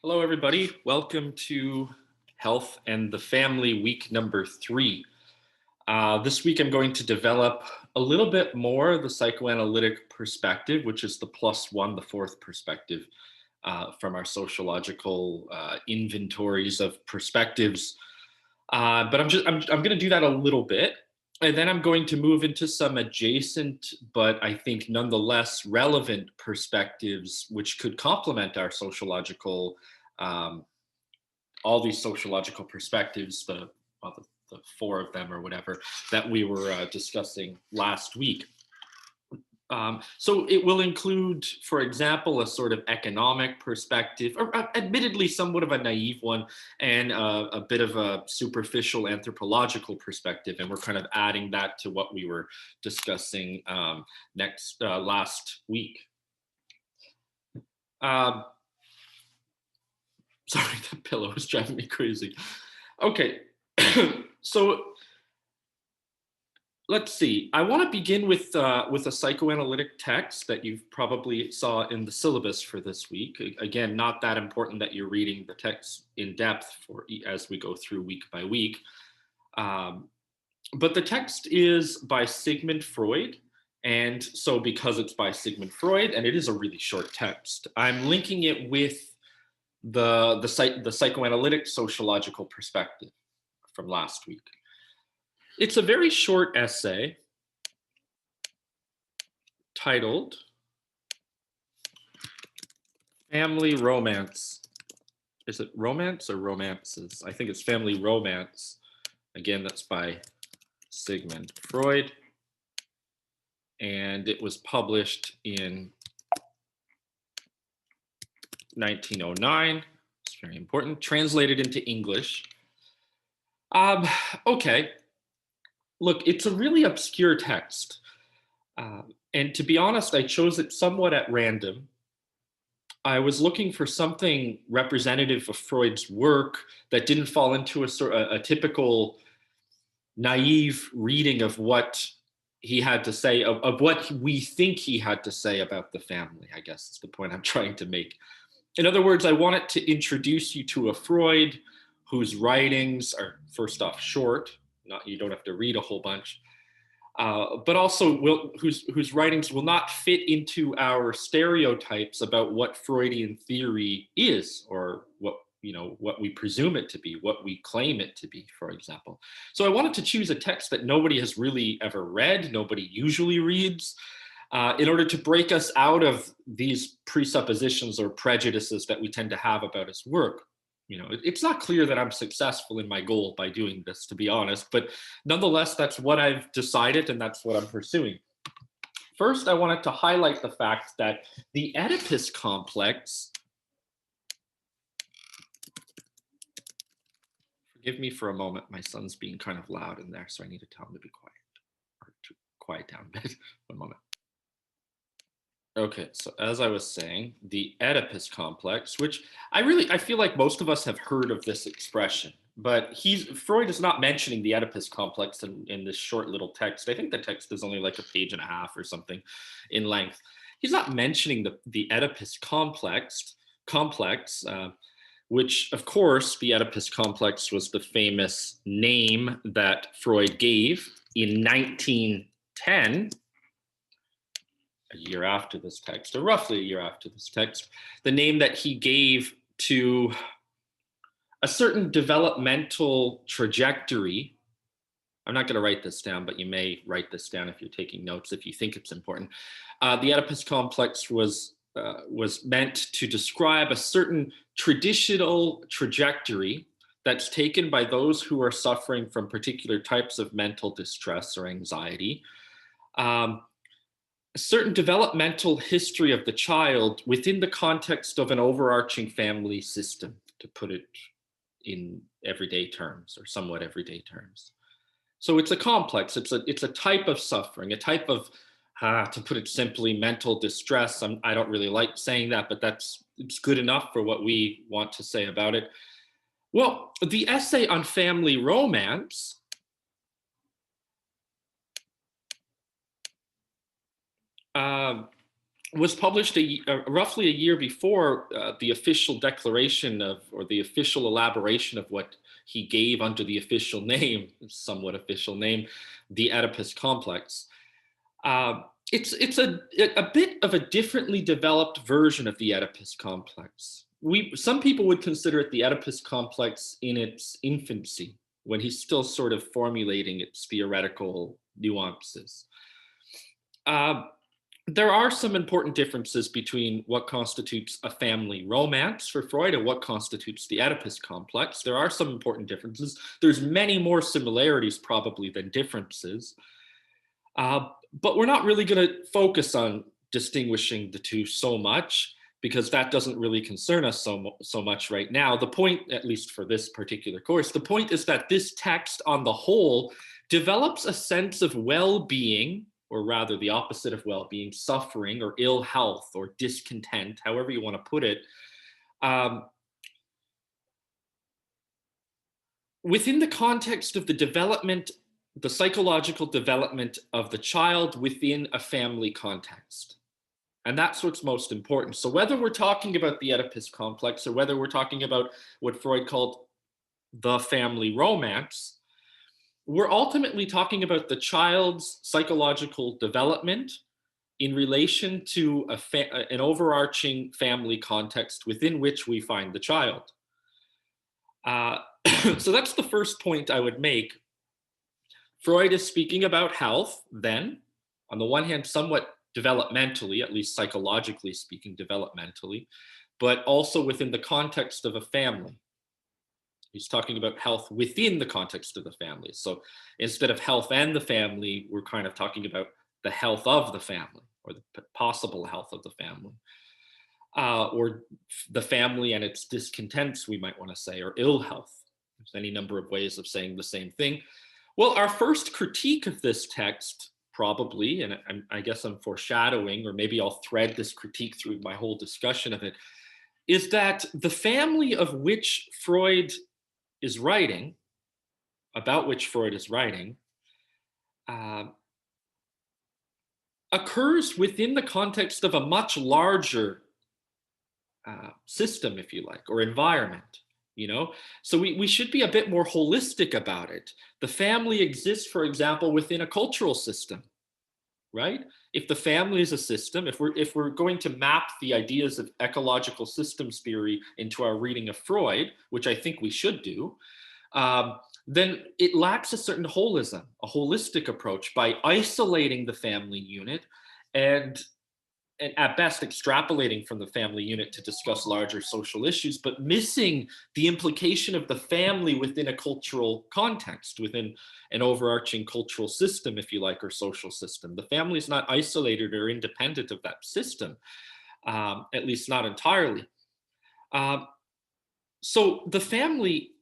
Hello, everybody. Welcome to Health and the Family week number 3. This week, I'm going to develop a little bit more the psychoanalytic perspective, which is the +1, the fourth perspective from our sociological inventories of perspectives. But I'm going to do that a little bit. And then I'm going to move into some adjacent, but I think nonetheless relevant perspectives, which could complement our sociological, all these sociological perspectives, the 4 of them or whatever that we were discussing last week. So it will include, for example, a sort of economic perspective, or admittedly somewhat of a naive one, and a bit of a superficial anthropological perspective. And we're kind of adding that to what we were discussing last week. Sorry, the pillow is driving me crazy. Okay, so let's see. I want to begin with a psychoanalytic text that you've probably saw in the syllabus for this week. Again, not that important that you're reading the text in depth as we go through week by week. But the text is by Sigmund Freud. And so because it's by Sigmund Freud, and it is a really short text, I'm linking it with the psychoanalytic sociological perspective from last week. It's a very short essay titled Family Romance. Is it romance or romances? I think it's Family Romance. Again, that's by Sigmund Freud. And it was published in 1909. It's very important. Translated into English. Okay. Look, it's a really obscure text. And to be honest, I chose it somewhat at random. I was looking for something representative of Freud's work that didn't fall into a typical naive reading of what he had to say, of what we think he had to say about the family, I guess is the point I'm trying to make. In other words, I wanted to introduce you to a Freud whose writings are, first off, short. You don't have to read a whole bunch, but also whose writings will not fit into our stereotypes about what Freudian theory is, or what we presume it to be, what we claim it to be, for example. So I wanted to choose a text that nobody has really ever read, nobody usually reads, in order to break us out of these presuppositions or prejudices that we tend to have about his work. It's not clear that I'm successful in my goal by doing this, to be honest, but nonetheless, that's what I've decided and that's what I'm pursuing. First, I wanted to highlight the fact that the Oedipus complex, forgive me for a moment, my son's being kind of loud in there, so I need to tell him to be quiet, or to quiet down a bit. One moment. Okay, so as I was saying, the Oedipus complex, which I feel like most of us have heard of this expression, but Freud is not mentioning the Oedipus complex in this short little text. I think the text is only like a page and a half or something in length. He's not mentioning the Oedipus complex, which of course the Oedipus complex was the famous name that Freud gave in 1910, a year after this text, or roughly a year after this text, the name that he gave to a certain developmental trajectory. I'm not going to write this down, but you may write this down if you're taking notes, if you think it's important. The Oedipus complex was meant to describe a certain traditional trajectory that's taken by those who are suffering from particular types of mental distress or anxiety. A certain developmental history of the child within the context of an overarching family system, to put it in everyday terms or somewhat everyday terms. So it's a complex, it's a type of suffering, a type of, to put it simply, mental distress. I don't really like saying that, but it's good enough for what we want to say about it. Well, the essay on family romance was published roughly a year before the official declaration of, or the official elaboration of what he gave under the official name, somewhat official name, the Oedipus complex. It's a bit of a differently developed version of the Oedipus complex. Some people would consider it the Oedipus complex in its infancy, when he's still sort of formulating its theoretical nuances. There are some important differences between what constitutes a family romance for Freud and what constitutes the Oedipus complex. There are some important differences. There's many more similarities probably than differences. But we're not really going to focus on distinguishing the two so much, because that doesn't really concern us so much right now. The point, at least for this particular course, the point is that this text on the whole develops a sense of well-being, or rather the opposite of well-being, suffering or ill health or discontent, however you want to put it, within the context of the development, the psychological development of the child within a family context. And that's what's most important. So whether we're talking about the Oedipus complex or whether we're talking about what Freud called the family romance, we're ultimately talking about the child's psychological development in relation to an overarching family context within which we find the child. So that's the first point I would make. Freud is speaking about health then, on the one hand, somewhat developmentally, at least psychologically speaking, developmentally, but also within the context of a family. He's talking about health within the context of the family. So instead of health and the family, we're kind of talking about the health of the family, or the possible health of the family, or the family and its discontents, we might want to say, or ill health. There's any number of ways of saying the same thing. Well, our first critique of this text, probably, and I guess I'm foreshadowing, or maybe I'll thread this critique through my whole discussion of it, is that the family of which Freud is writing, about which Freud is writing, occurs within the context of a much larger system, if you like, or environment. So we should be a bit more holistic about it. The family exists, for example, within a cultural system, right? If the family is a system, if we're going to map the ideas of ecological systems theory into our reading of Freud, which I think we should do, then it lacks a certain holism, a holistic approach, by isolating the family unit and at best extrapolating from the family unit to discuss larger social issues, but missing the implication of the family within a cultural context, within an overarching cultural system, if you like, or social system. The family is not isolated or independent of that system, at least not entirely. So the family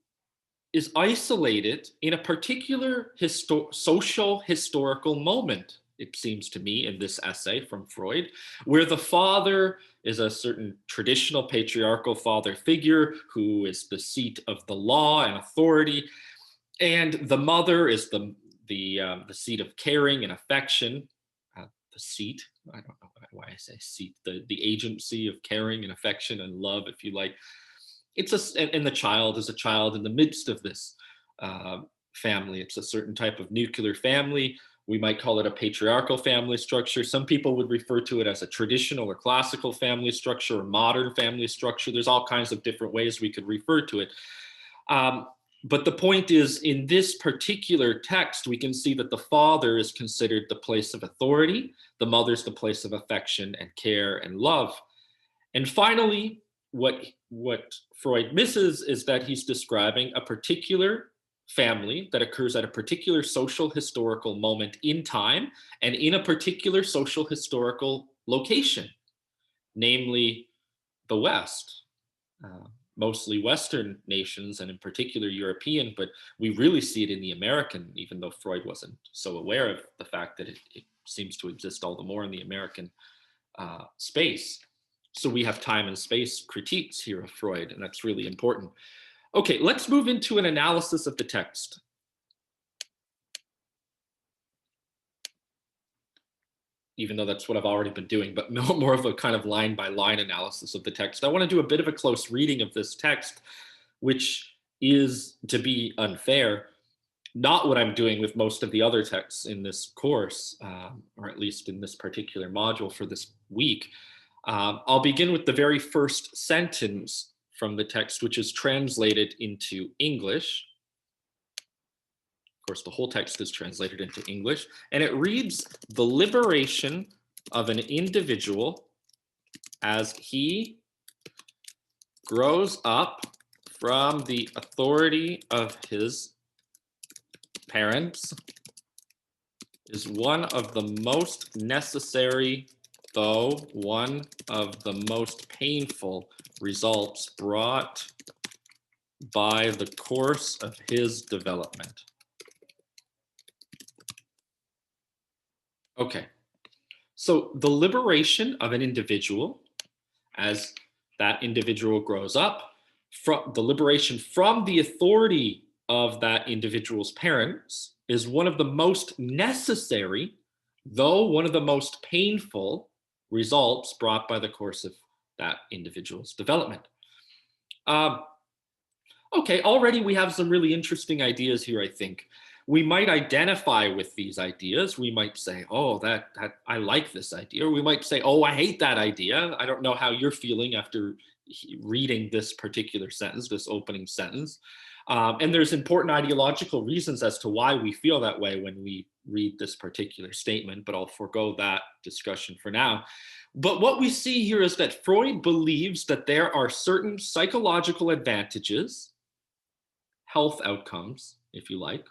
is isolated in a particular social historical moment, it seems to me, in this essay from Freud, where the father is a certain traditional patriarchal father figure who is the seat of the law and authority, and the mother is the seat of caring and affection. The seat, I don't know why I say seat, the agency of caring and affection and love, if you like. And the child is a child in the midst of this family. It's a certain type of nuclear family. We might call it a patriarchal family structure. Some people would refer to it as a traditional or classical family structure or modern family structure. There's all kinds of different ways we could refer to it. But the point is, in this particular text, we can see that the father is considered the place of authority, the mother's the place of affection and care and love. And finally, what Freud misses is that he's describing a particular family that occurs at a particular social historical moment in time and in a particular social historical location, namely the West, mostly Western nations, and in particular European, but we really see it in the American, even though Freud wasn't so aware of the fact that it seems to exist all the more in the American space. So we have time and space critiques here of Freud, and that's really important. Okay, let's move into an analysis of the text. even though that's what I've already been doing, but more of a kind of line by line analysis of the text. I want to do a bit of a close reading of this text, which is, to be unfair, not what I'm doing with most of the other texts in this course, or at least in this particular module for this week. I'll begin with the very first sentence from the text, which is translated into English. Of course, the whole text is translated into English, and it reads, "The liberation of an individual as he grows up from the authority of his parents is one of the most necessary, though one of the most painful results brought by the course of his development." Okay, so the liberation of an individual as that individual grows up, from the liberation from the authority of that individual's parents is one of the most necessary, though one of the most painful results brought by the course of that individual's development. Okay, already we have some really interesting ideas here, I think. We might identify with these ideas. We might say, oh, that I like this idea. Or we might say, oh, I hate that idea. I don't know how you're feeling after reading this particular sentence, this opening sentence. And there's important ideological reasons as to why we feel that way when we read this particular statement, but I'll forego that discussion for now. But what we see here is that Freud believes that there are certain psychological advantages, health outcomes, if you like,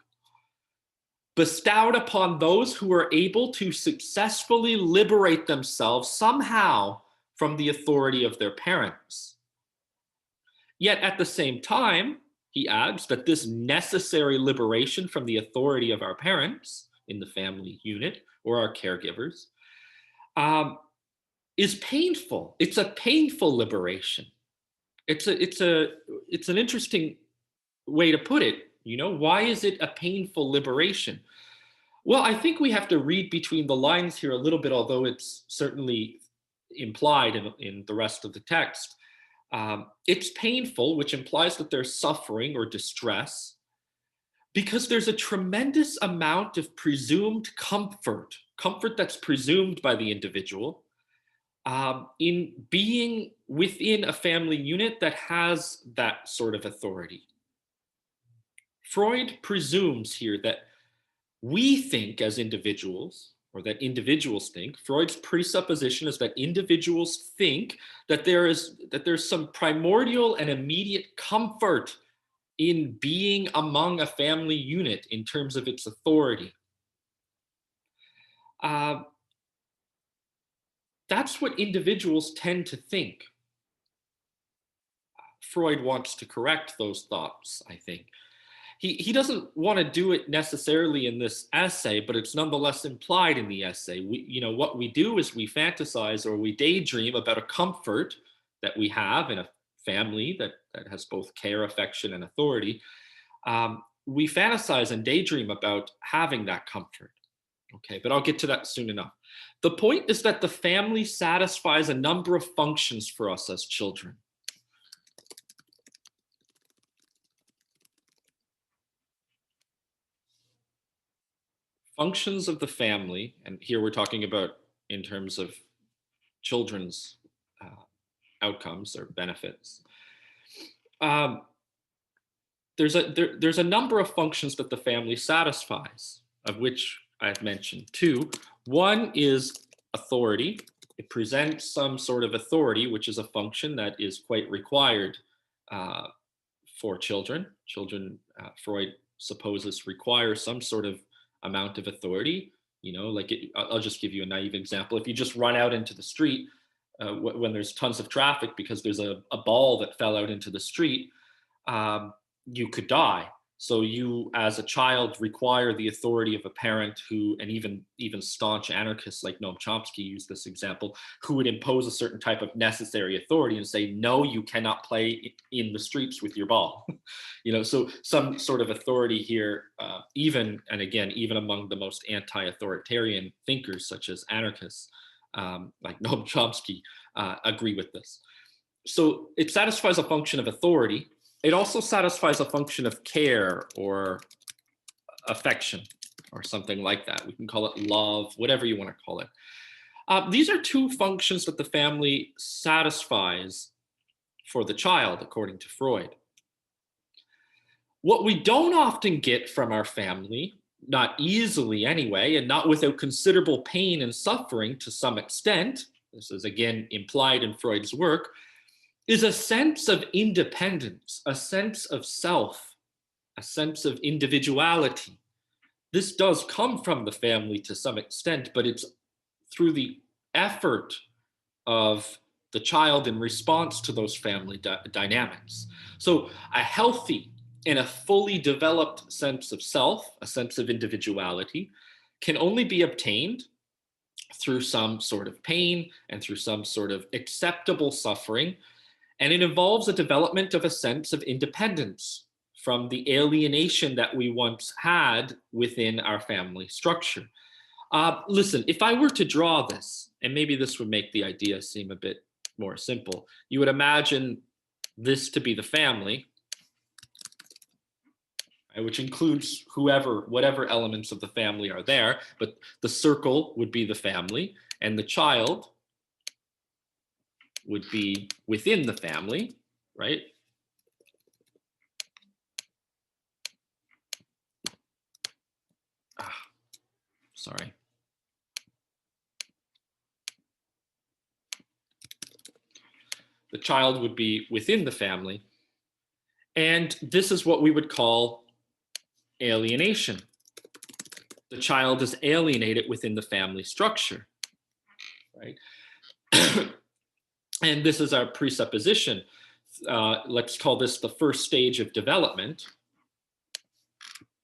bestowed upon those who are able to successfully liberate themselves somehow from the authority of their parents. Yet at the same time, he adds that this necessary liberation from the authority of our parents in the family unit or our caregivers is painful. It's a painful liberation. It's an interesting way to put it. You know, why is it a painful liberation? Well, I think we have to read between the lines here a little bit, although it's certainly implied in the rest of the text. It's painful, which implies that there's suffering or distress, because there's a tremendous amount of presumed comfort that's presumed by the individual in being within a family unit that has that sort of authority. Freud presumes here that we think as individuals, or that individuals think. Freud's presupposition is that individuals think that there's some primordial and immediate comfort in being among a family unit in terms of its authority. That's what individuals tend to think. Freud wants to correct those thoughts, I think. He doesn't want to do it necessarily in this essay, but it's nonetheless implied in the essay. What we do is we fantasize or we daydream about a comfort that we have in a family that has both care, affection, and authority. We fantasize and daydream about having that comfort. Okay, but I'll get to that soon enough. The point is that the family satisfies a number of functions for us as children. Functions of the family, and here we're talking about in terms of children's outcomes or benefits. There's a number of functions that the family satisfies, of which I've mentioned two. One is authority. It presents some sort of authority, which is a function that is quite required for children. Children, Freud supposes, require some sort of amount of authority. I'll just give you a naive example. If you just run out into the street when there's tons of traffic because there's a ball that fell out into the street, you could die. So you, as a child, require the authority of a parent who, and even staunch anarchists like Noam Chomsky use this example, who would impose a certain type of necessary authority and say, no, you cannot play in the streets with your ball. So some sort of authority here, even among the most anti-authoritarian thinkers, such as anarchists, like Noam Chomsky, agree with this. So it satisfies a function of authority. It also satisfies a function of care or affection or something like that. We can call it love, whatever you want to call it. These are two functions that the family satisfies for the child, according to Freud. What we don't often get from our family, not easily anyway, and not without considerable pain and suffering to some extent, this is again implied in Freud's work, is a sense of independence, a sense of self, a sense of individuality. This does come from the family to some extent, but it's through the effort of the child in response to those family dynamics. So a healthy and a fully developed sense of self, a sense of individuality, can only be obtained through some sort of pain and through some sort of acceptable suffering. And it involves a development of a sense of independence from the alienation that we once had within our family structure. Listen, if I were to draw this, and maybe this would make the idea seem a bit more simple, you would imagine this to be the family, right, which includes whatever elements of the family are there, but the circle would be the family, and the child would be within the family, right? Sorry. The child would be within the family. And this is what we would call alienation. The child is alienated within the family structure, right? And this is our presupposition. Let's call this the first stage of development,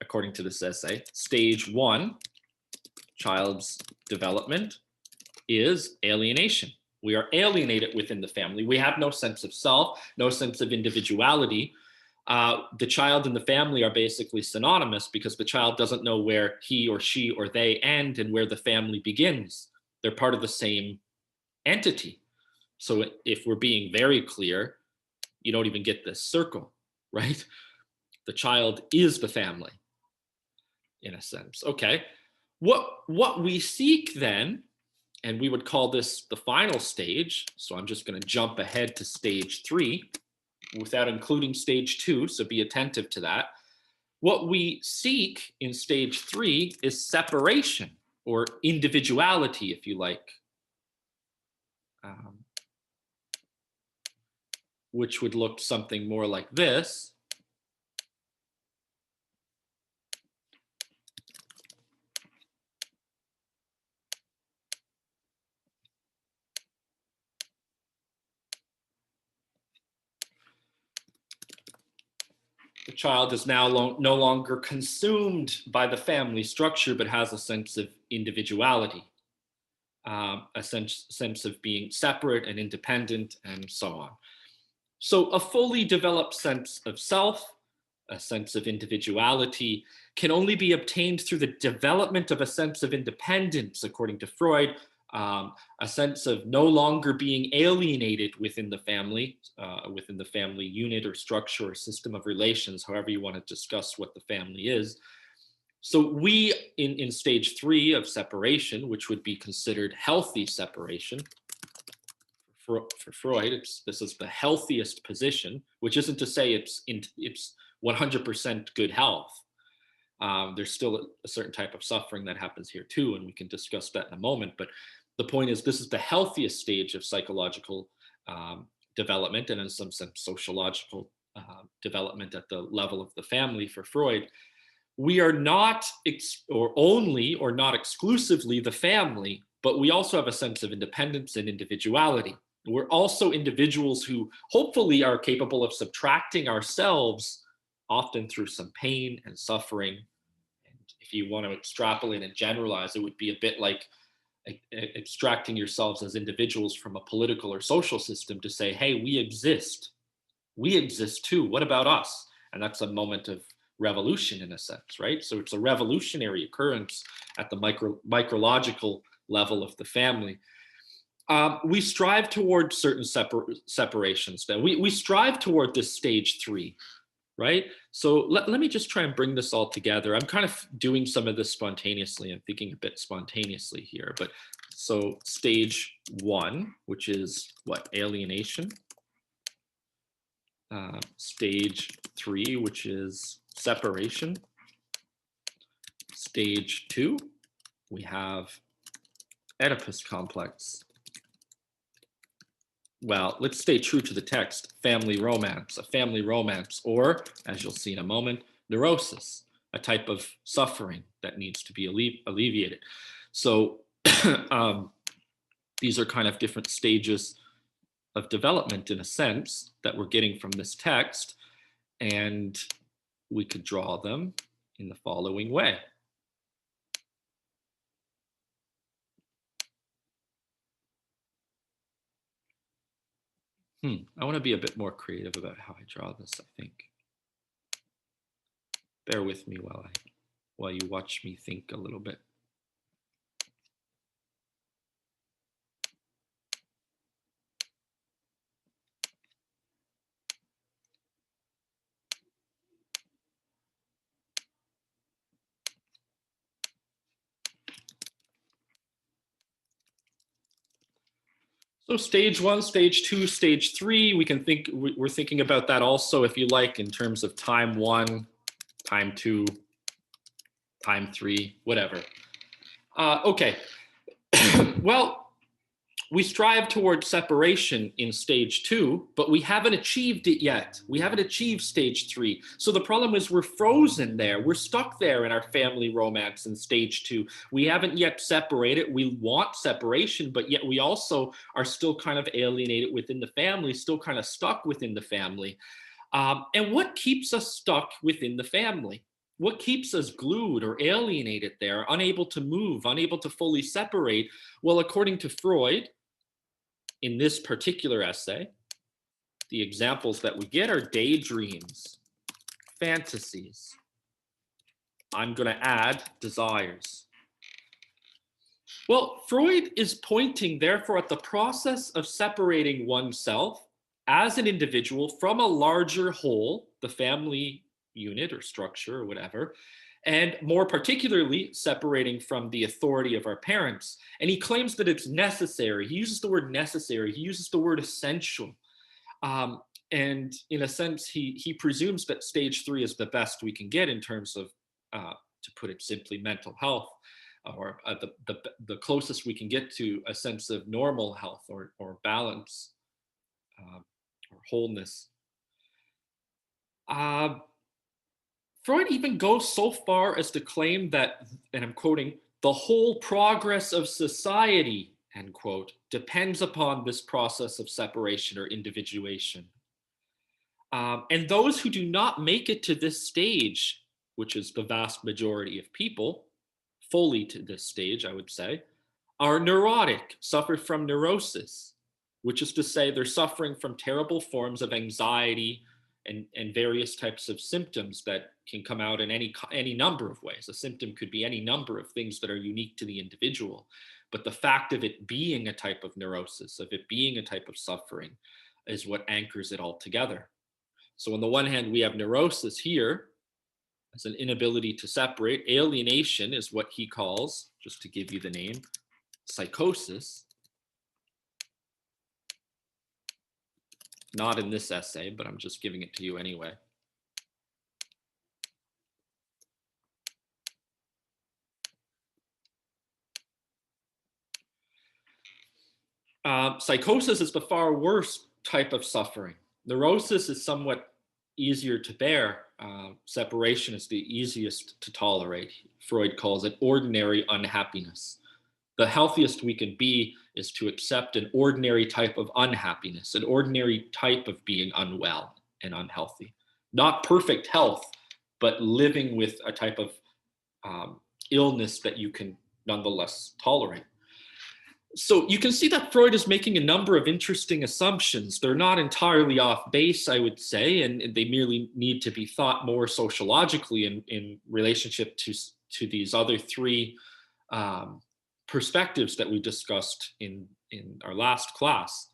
according to this essay. Stage 1, child's development, is alienation. We are alienated within the family. We have no sense of self, no sense of individuality. The child and the family are basically synonymous because the child doesn't know where he or she or they end and where the family begins. They're part of the same entity. So if we're being very clear, you don't even get this circle, right? The child is the family, in a sense. Okay. What we seek then, and we would call this the final stage, so I'm just going to jump ahead to stage 3 without including stage 2, so be attentive to that. What we seek in stage 3 is separation, or individuality, if you like, which would look something more like this. The child is now no longer consumed by the family structure, but has a sense of individuality, a sense of being separate and independent, and so on. So a fully developed sense of self, a sense of individuality, can only be obtained through the development of a sense of independence, according to Freud, a sense of no longer being alienated within the family unit or structure or system of relations, however you want to discuss what the family is. So we, in stage 3 of separation, which would be considered healthy separation, for Freud, this is the healthiest position, which isn't to say it's 100% good health. There's still a certain type of suffering that happens here too, and we can discuss that in a moment. But the point is, this is the healthiest stage of psychological development, and in some sense, sociological development at the level of the family for Freud. We are not only or not exclusively the family, but we also have a sense of independence and individuality. We're also individuals who hopefully are capable of subtracting ourselves often through some pain and suffering. And if you want to extrapolate and generalize, it would be a bit like extracting yourselves as individuals from a political or social system to say, hey, we exist. We exist too. What about us? And that's a moment of revolution in a sense, right? So it's a revolutionary occurrence at the micrological level of the family. We strive toward certain separations. Then we strive toward this stage 3, right? So let me just try and bring this all together. I'm kind of doing some of this spontaneously. I'm thinking a bit spontaneously here. But so stage 1, which is what? Alienation. Stage 3, which is separation. Stage 2, we have Oedipus complex. Well, let's stay true to the text, family romance, a family romance, or, as you'll see in a moment, neurosis, a type of suffering that needs to be alleviated. So these are kind of different stages of development, in a sense, that we're getting from this text, and we could draw them in the following way. I want to be a bit more creative about how I draw this, I think. Bear with me while you watch me think a little bit. So stage 1, stage 2, stage 3, we're thinking about that also, if you like, in terms of time 1, time 2, time 3, whatever. Okay. Well, we strive towards separation in stage 2, but we haven't achieved it yet. We haven't achieved stage 3. So the problem is we're frozen there. We're stuck there in our family romance in stage 2. We haven't yet separated. We want separation, but yet we also are still kind of alienated within the family, still kind of stuck within the family. And what keeps us stuck within the family? What keeps us glued or alienated there, unable to move, unable to fully separate? Well, according to Freud, in this particular essay, the examples that we get are daydreams, fantasies. I'm going to add desires. Well, Freud is pointing, therefore, at the process of separating oneself as an individual from a larger whole, the family unit or structure or whatever, and more particularly separating from the authority of our parents. And he claims that it's necessary. He uses the word necessary. He uses the word essential. And in a sense, he presumes that stage 3 is the best we can get in terms of, to put it simply, mental health, or the closest we can get to a sense of normal health or balance or wholeness. Freud even goes so far as to claim that, and I'm quoting, the whole progress of society, end quote, depends upon this process of separation or individuation. And those who do not make it to this stage, which is the vast majority of people, fully to this stage, I would say, are neurotic, suffer from neurosis, which is to say they're suffering from terrible forms of anxiety and various types of symptoms that can come out in any number of ways. A symptom could be any number of things that are unique to the individual. But the fact of it being a type of neurosis, of it being a type of suffering, is what anchors it all together. So on the one hand, we have neurosis here as an inability to separate. Alienation is what he calls, just to give you the name, psychosis. Not in this essay, but I'm just giving it to you anyway. Psychosis is the far worse type of suffering. Neurosis is somewhat easier to bear. Separation is the easiest to tolerate. Freud calls it ordinary unhappiness. The healthiest we can be is to accept an ordinary type of unhappiness, an ordinary type of being unwell and unhealthy. not perfect health, but living with a type of illness that you can nonetheless tolerate. So you can see that Freud is making a number of interesting assumptions. They're not entirely off base, I would say, and they merely need to be thought more sociologically in relationship to these other three perspectives that we discussed in our last class.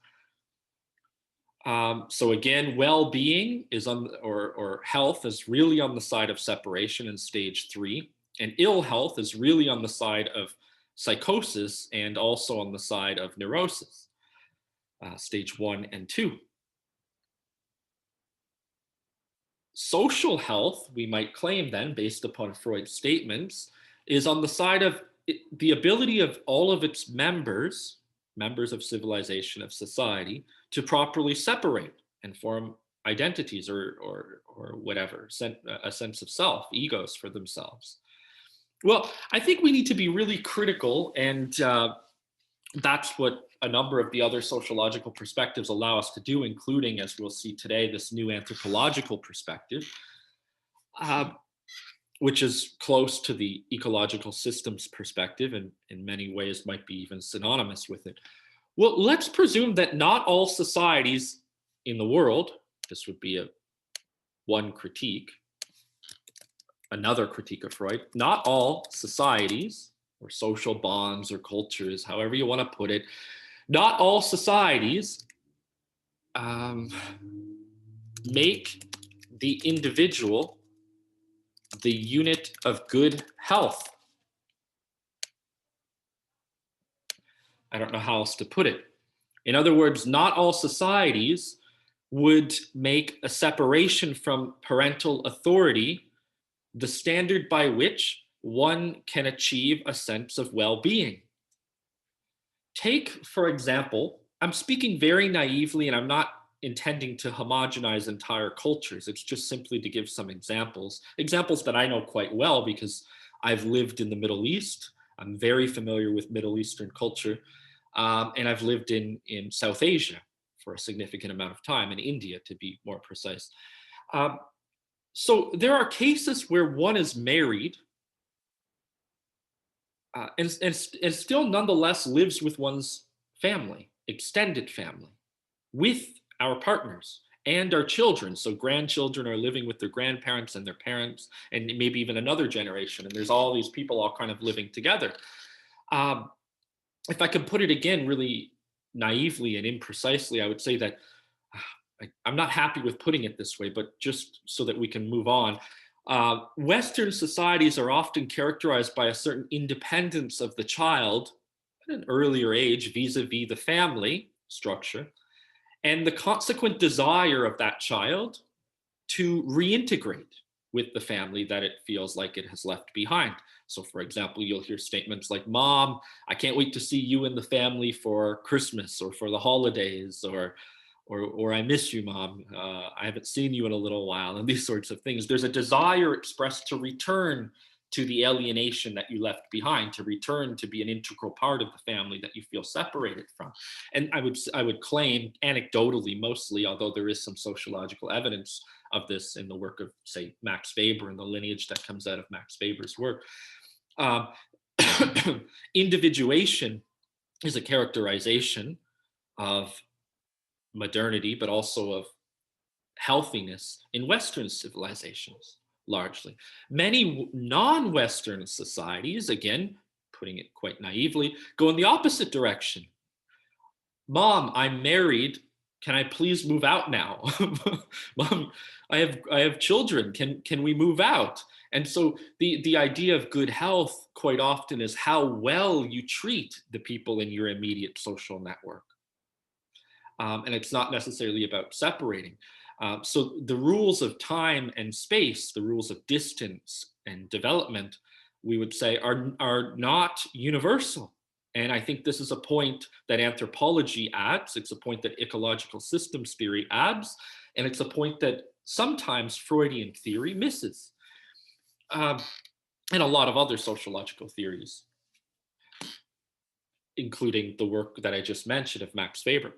So again, well-being is or health is really on the side of separation in stage 3, and ill health is really on the side of psychosis and also on the side of neurosis, stage 1 and 2. Social health, we might claim then, based upon Freud's statements, is on the side of the ability of all of its members of civilization, of society, to properly separate and form identities or whatever, a sense of self, egos for themselves. Well, I think we need to be really critical, and that's what a number of the other sociological perspectives allow us to do, including, as we'll see today, this new anthropological perspective, which is close to the ecological systems perspective and in many ways might be even synonymous with it. Well, let's presume that not all societies in the world, this would be one critique, another critique of Freud, not all societies or social bonds or cultures, however you want to put it, not all societies make the individual the unit of good health. I don't know how else to put it. In other words, not all societies would make a separation from parental authority the standard by which one can achieve a sense of well-being. Take, for example, I'm speaking very naively and I'm not intending to homogenize entire cultures. It's just simply to give some examples that I know quite well because I've lived in the Middle East. I'm very familiar with Middle Eastern culture. And I've lived in South Asia for a significant amount of time, in India to be more precise. So there are cases where one is married and still nonetheless lives with one's family, extended family, with our partners and our children. So grandchildren are living with their grandparents and their parents, and maybe even another generation. And there's all these people all kind of living together. If I could put it again really naively and imprecisely, I would say that I'm not happy with putting it this way, but just so that we can move on. Western societies are often characterized by a certain independence of the child at an earlier age vis-a-vis the family structure, and the consequent desire of that child to reintegrate with the family that it feels like it has left behind. So for example, you'll hear statements like, "Mom, I can't wait to see you and the family for Christmas or for the holidays," or "I miss you, Mom. I haven't seen you in a little while," and these sorts of things. There's a desire expressed to return to the alienation that you left behind, to return to be an integral part of the family that you feel separated from. And I would claim anecdotally mostly, although there is some sociological evidence of this in the work of, say, Max Weber and the lineage that comes out of Max Weber's work. Individuation is a characterization of modernity, but also of healthiness in Western civilizations, largely. Many non-Western societies, again, putting it quite naively, go in the opposite direction. "Mom, I'm married. Can I please move out now?" "Mom, I have children. Can we move out?" And so the idea of good health quite often is how well you treat the people in your immediate social network. And it's not necessarily about separating. So the rules of time and space, the rules of distance and development, we would say are not universal. And I think this is a point that anthropology adds. It's a point that ecological systems theory adds. And it's a point that sometimes Freudian theory misses. And a lot of other sociological theories, including the work that I just mentioned of Max Weber.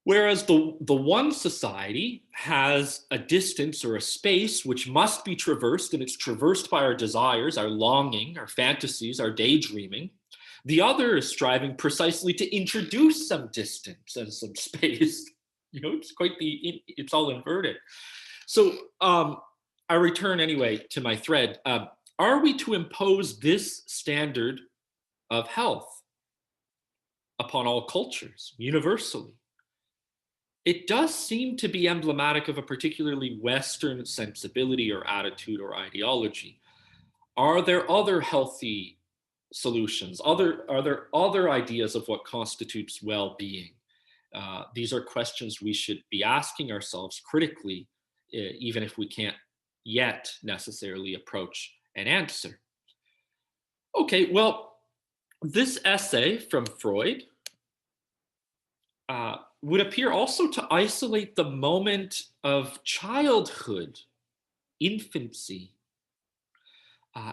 Whereas the one society has a distance or a space which must be traversed, and it's traversed by our desires, our longing, our fantasies, our daydreaming. The other is striving precisely to introduce some distance and some space. It's all inverted. So I return anyway to my thread. Are we to impose this standard of health upon all cultures universally? It does seem to be emblematic of a particularly Western sensibility or attitude or ideology. Are there other healthy solutions? Are there other ideas of what constitutes well-being? These are questions we should be asking ourselves critically, even if we can't yet necessarily approach an answer. Okay, well, this essay from Freud would appear also to isolate the moment of childhood, infancy,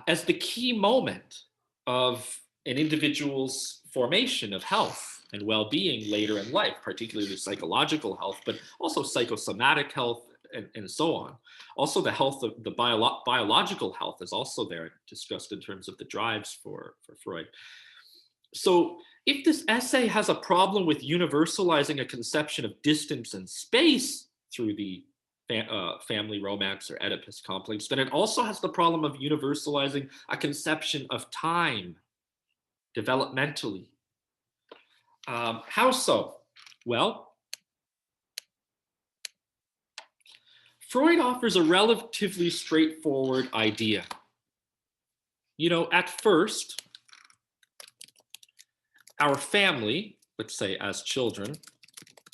as the key moment of an individual's formation of health and well-being later in life, particularly psychological health, but also psychosomatic health and so on. Also, the health of the biological health is also there, discussed in terms of the drives for Freud. So if this essay has a problem with universalizing a conception of distance and space through the family romance or Oedipus complex, then it also has the problem of universalizing a conception of time developmentally. How so? Well, Freud offers a relatively straightforward idea. At first, our family, let's say as children,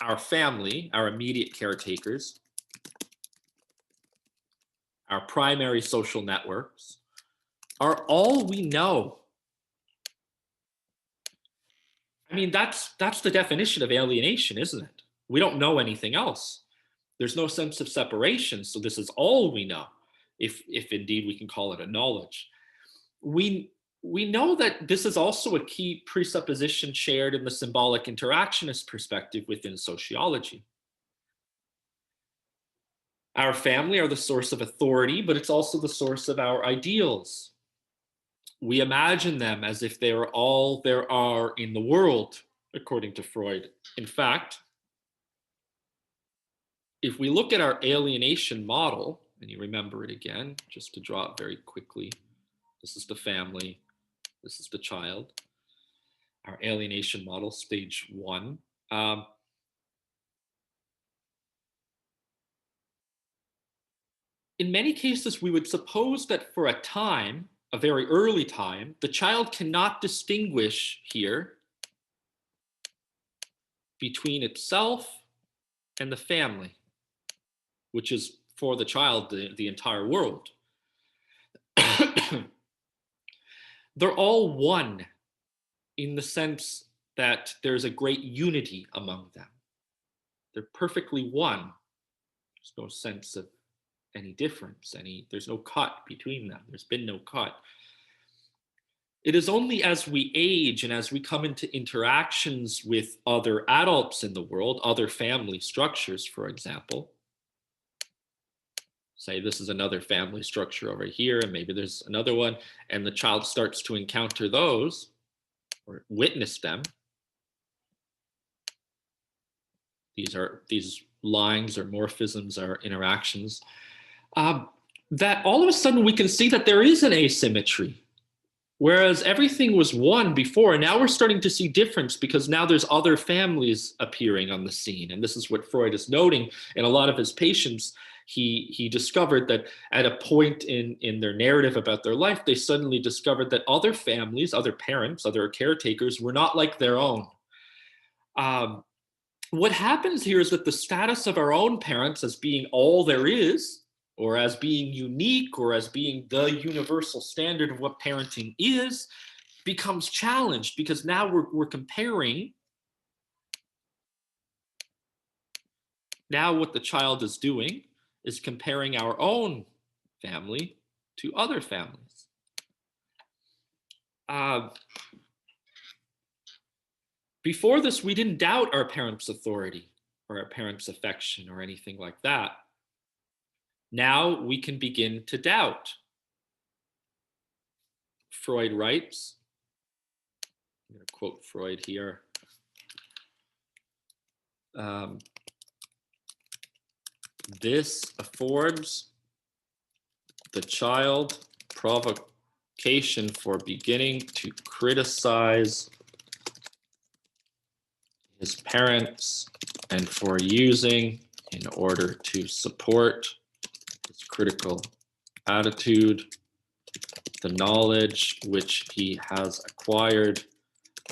our family, our immediate caretakers, our primary social networks, are all we know. I mean, that's the definition of alienation, isn't it? We don't know anything else. There's no sense of separation, so this is all we know, if indeed we can call it a knowledge. We know that this is also a key presupposition shared in the symbolic interactionist perspective within sociology. Our family are the source of authority, but it's also the source of our ideals. We imagine them as if they are all there are in the world, according to Freud. In fact, if we look at our alienation model, and you remember it again, just to draw it very quickly, this is the family, this is the child. Our alienation model, stage 1. In many cases, we would suppose that for a time, a very early time, the child cannot distinguish here between itself and the family, which is for the child the entire world. They're all one in the sense that there's a great unity among them. They're perfectly one. There's no sense of any difference, there's no cut between them. There's been no cut. It is only as we age and as we come into interactions with other adults in the world, other family structures, for example, say this is another family structure over here, and maybe there's another one, and the child starts to encounter those or witness them. These lines or morphisms are interactions. That all of a sudden we can see that there is an asymmetry. Whereas everything was one before, and now we're starting to see difference because now there's other families appearing on the scene. And this is what Freud is noting in a lot of his patients. He discovered that at a point in their narrative about their life, they suddenly discovered that other families, other parents, other caretakers were not like their own. What happens here is that the status of our own parents as being all there is, or as being unique, or as being the universal standard of what parenting is, becomes challenged because now we're comparing. Now what the child is doing is comparing our own family to other families. Before this, we didn't doubt our parents' authority. or a parent's affection or anything like that. Now we can begin to doubt. Freud writes, I'm going to quote Freud here. This affords the child provocation for beginning to criticize his parents and for using, in order to support his critical attitude, the knowledge which he has acquired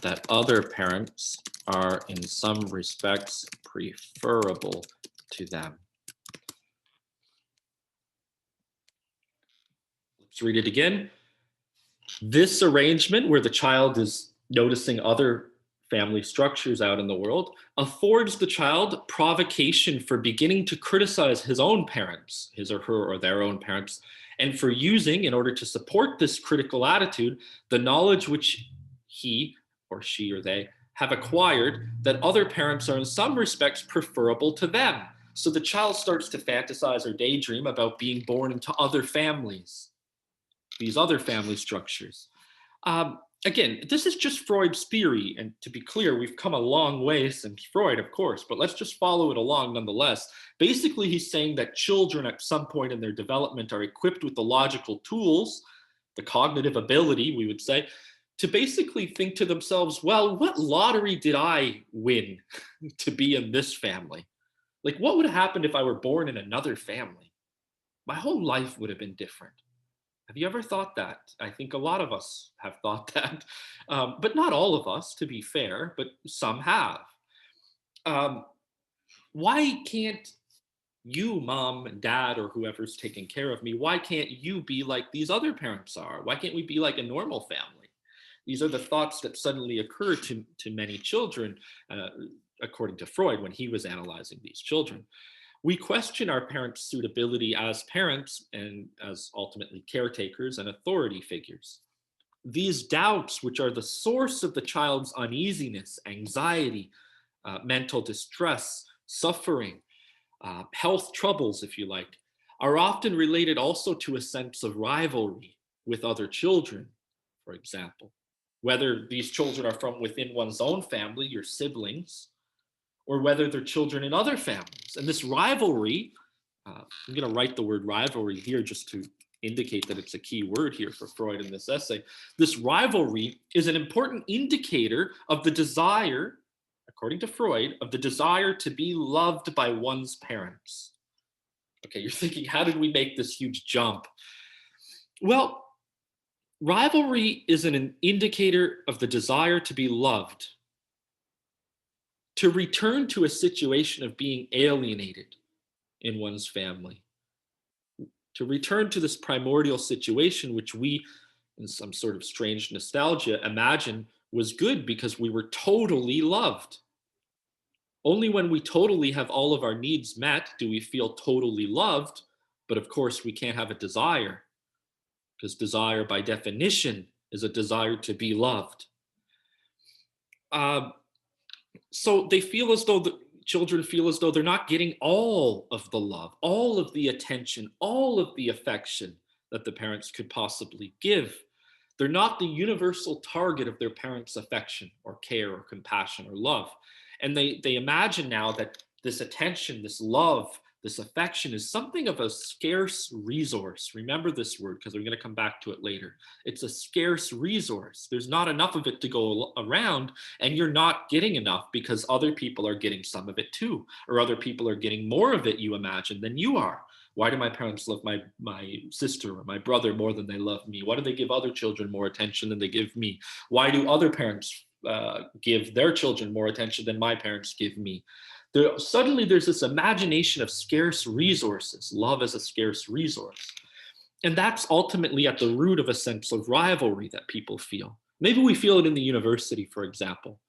that other parents are in some respects preferable to them. Let's read it again. This arrangement, where the child is noticing other family structures out in the world, affords the child provocation for beginning to criticize his own parents, his or her or their own parents, and for using, in order to support this critical attitude, the knowledge which he or she or they have acquired that other parents are in some respects preferable to them. So the child starts to fantasize or daydream about being born into other families, these other family structures. Again, this is just Freud's theory, and to be clear, we've come a long way since Freud, of course, but let's just follow it along nonetheless. Basically, he's saying that children at some point in their development are equipped with the logical tools, the cognitive ability, we would say, to basically think to themselves, well, what lottery did I win to be in this family? Like, what would have happened if I were born in another family? My whole life would have been different. Have you ever thought that? I think a lot of us have thought that, but not all of us, to be fair, but some have. Why can't you, mom and dad, or whoever's taking care of me, why can't you be like these other parents are? Why can't we be like a normal family? These are the thoughts that suddenly occur to many children, according to Freud, when he was analyzing these children. We question our parents' suitability as parents and as ultimately caretakers and authority figures. These doubts, which are the source of the child's uneasiness, anxiety, mental distress, suffering, health troubles, if you like, are often related also to a sense of rivalry with other children, for example. Whether these children are from within one's own family, your siblings, or whether they're children in other families. And this rivalry, I'm going to write the word rivalry here just to indicate that it's a key word here for Freud in this essay. This rivalry is an important indicator of the desire, according to Freud, of the desire to be loved by one's parents. Okay, you're thinking, how did we make this huge jump? Well, rivalry is an indicator of the desire to be loved, to return to a situation of being alienated in one's family, to return to this primordial situation, which we, in some sort of strange nostalgia, imagine was good because we were totally loved. Only when we totally have all of our needs met do we feel totally loved, but of course we can't have a desire, because desire by definition is a desire to be loved. So they feel as though the children feel as though they're not getting all of the love, all of the attention, all of the affection that the parents could possibly give. They're not the universal target of their parents' affection or care or compassion or love. And they imagine now that this attention, this love, this affection is something of a scarce resource. Remember this word, because we're going to come back to it later. It's a scarce resource. There's not enough of it to go around, and you're not getting enough because other people are getting some of it too, or other people are getting more of it, you imagine, than you are. Why do my parents love my sister or my brother more than they love me? Why do they give other children more attention than they give me? Why do other parents give their children more attention than my parents give me? Suddenly there's this imagination of scarce resources, love as a scarce resource. And that's ultimately at the root of a sense of rivalry that people feel. Maybe we feel it in the university, for example.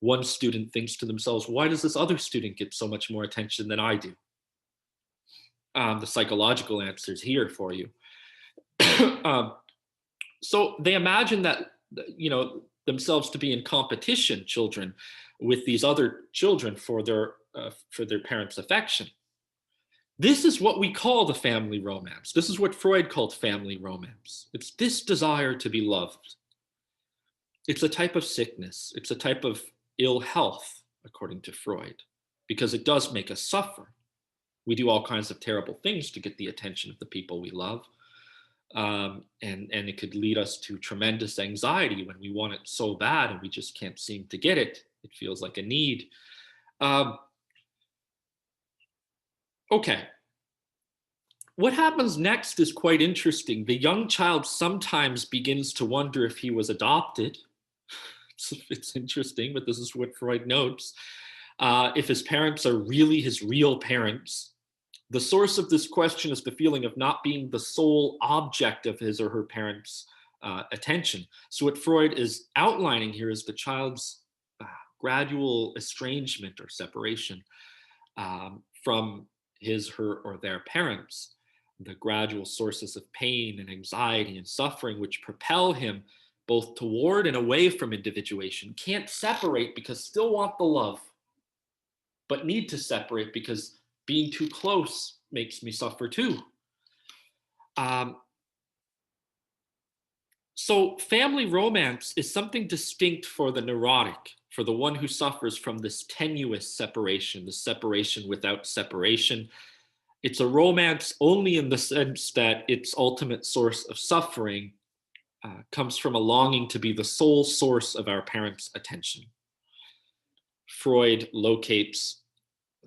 One student thinks to themselves, why does this other student get so much more attention than I do? The psychological answer is here for you. So they imagine that, themselves to be in competition, children, with these other children for their for their parents' affection. This is what we call the family romance. This is what Freud called family romance. It's this desire to be loved. It's a type of sickness. It's a type of ill health, according to Freud, because it does make us suffer. We do all kinds of terrible things to get the attention of the people we love. And it could lead us to tremendous anxiety when we want it so bad and we just can't seem to get it. It feels like a need. Okay. What happens next is quite interesting. The young child sometimes begins to wonder if he was adopted. It's interesting, but this is what Freud notes. If his parents are really his real parents. The source of this question is the feeling of not being the sole object of his or her parents' attention. So what Freud is outlining here is the child's gradual estrangement or separation from his, her, or their parents, the gradual sources of pain and anxiety and suffering which propel him both toward and away from individuation, can't separate because still want the love, but need to separate because being too close makes me suffer too. So family romance is something distinct for the neurotic, for the one who suffers from this tenuous separation, the separation without separation. It's a romance only in the sense that its ultimate source of suffering comes from a longing to be the sole source of our parents' attention. Freud locates,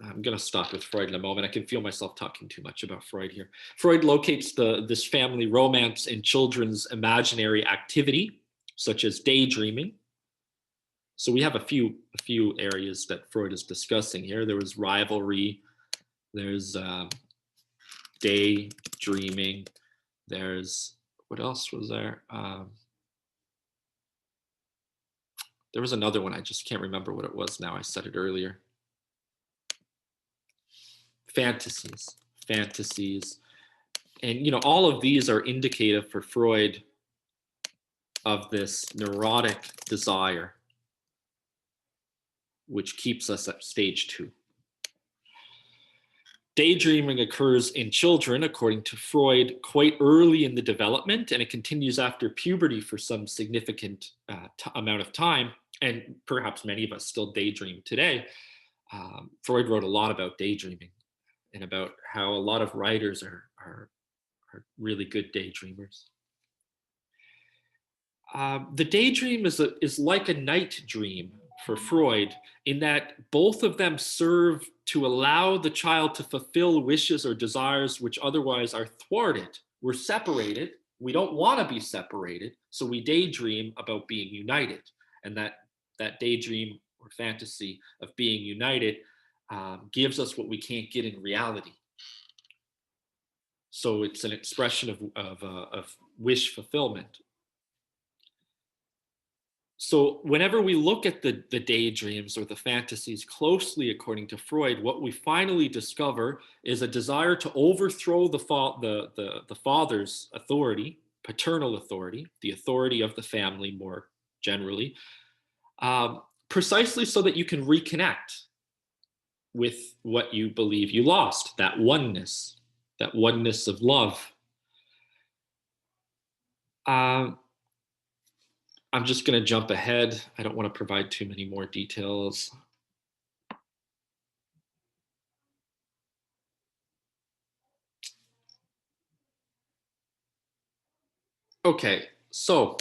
I'm going to stop with Freud in a moment. I can feel myself talking too much about Freud here. Freud locates this family romance in children's imaginary activity, such as daydreaming. So we have a few areas that Freud is discussing here. There was rivalry, there's daydreaming, there's, what else was there? There was another one, I just can't remember what it was now. I said it earlier. Fantasies. And, you know, all of these are indicative for Freud of this neurotic desire, which keeps us at stage 2. Daydreaming occurs in children, according to Freud, quite early in the development, and it continues after puberty for some significant amount of time, and perhaps many of us still daydream today. Freud wrote a lot about daydreaming and about how a lot of writers are really good daydreamers. The daydream is like a night dream for Freud, in that both of them serve to allow the child to fulfill wishes or desires which otherwise are thwarted. We're separated. We don't want to be separated, so we daydream about being united. And that daydream or fantasy of being united gives us what we can't get in reality. So it's an expression of wish fulfillment. So whenever we look at the daydreams or the fantasies closely, according to Freud, what we finally discover is a desire to overthrow the father's authority, paternal authority, the authority of the family more generally, precisely so that you can reconnect with what you believe you lost, that oneness of love. I'm just going to jump ahead. I don't want to provide too many more details. Okay, so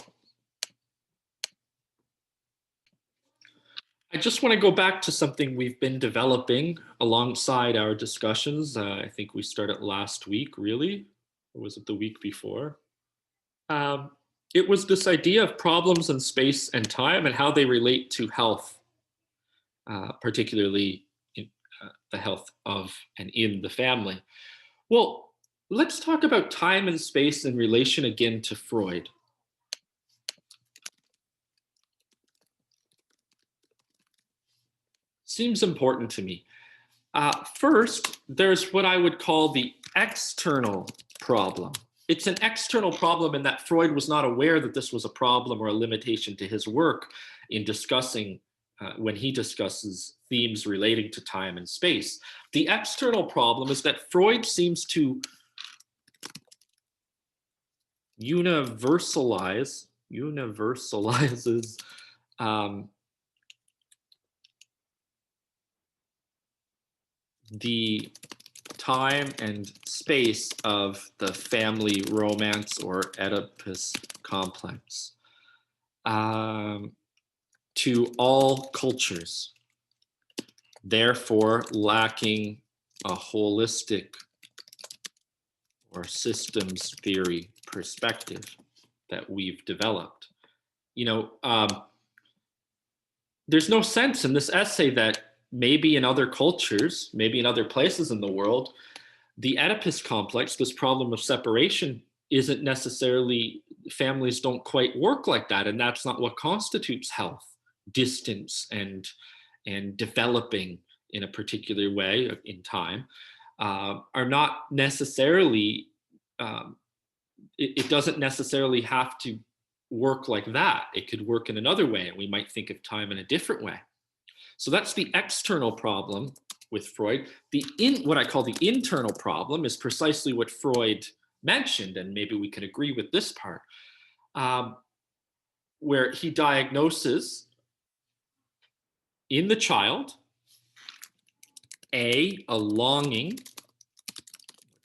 I just want to go back to something we've been developing alongside our discussions. I think we started last week, really. Or was it the week before? It was this idea of problems in space and time and how they relate to health, particularly in, the health of and in the family. Well, let's talk about time and space in relation again to Freud. Seems important to me. First, there's what I would call the external problem. It's an external problem in that Freud was not aware that this was a problem or a limitation to his work in discussing, when he discusses themes relating to time and space. The external problem is that Freud seems to universalizes the time and space of the family romance or Oedipus complex to all cultures, therefore lacking a holistic or systems theory perspective that we've developed. There's no sense in this essay that maybe in other cultures, maybe in other places in the world, the Oedipus complex, this problem of separation, isn't necessarily, families don't quite work like that, and that's not what constitutes health, distance, and developing in a particular way in time, are not necessarily, it doesn't necessarily have to work like that. It could work in another way, and we might think of time in a different way. So that's the external problem with Freud. What I call the internal problem is precisely what Freud mentioned, and maybe we can agree with this part, where he diagnoses in the child a longing,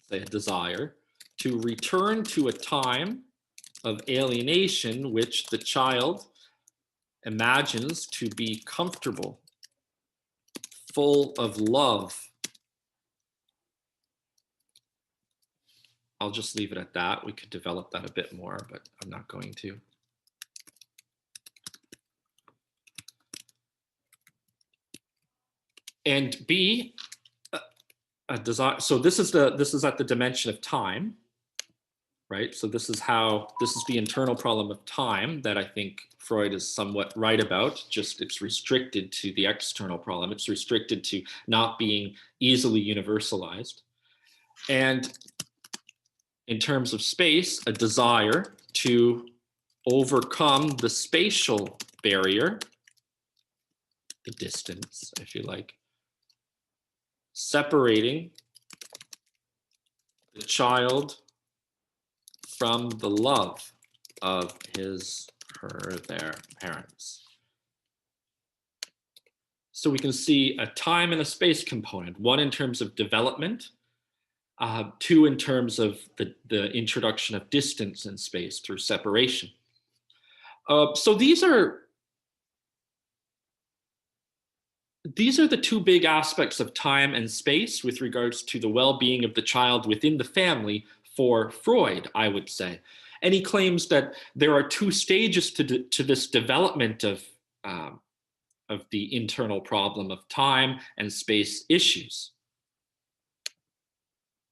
say a desire, to return to a time of alienation which the child imagines to be comfortable, full of love. I'll just leave it at that. We could develop that a bit more, but I'm not going to. And B, a desire. So this is at the dimension of time, right? So this is the internal problem of time that I think Freud is somewhat right about. Just it's restricted to the external problem. It's restricted to not being easily universalized. And in terms of space, a desire to overcome the spatial barrier, the distance, if you like, separating the child from the love of their parents. So we can see a time and a space component, one in terms of development, two in terms of the introduction of distance in space through separation. So these are the two big aspects of time and space with regards to the well-being of the child within the family for Freud, I would say. And he claims that there are two stages to this development of the internal problem of time and space issues.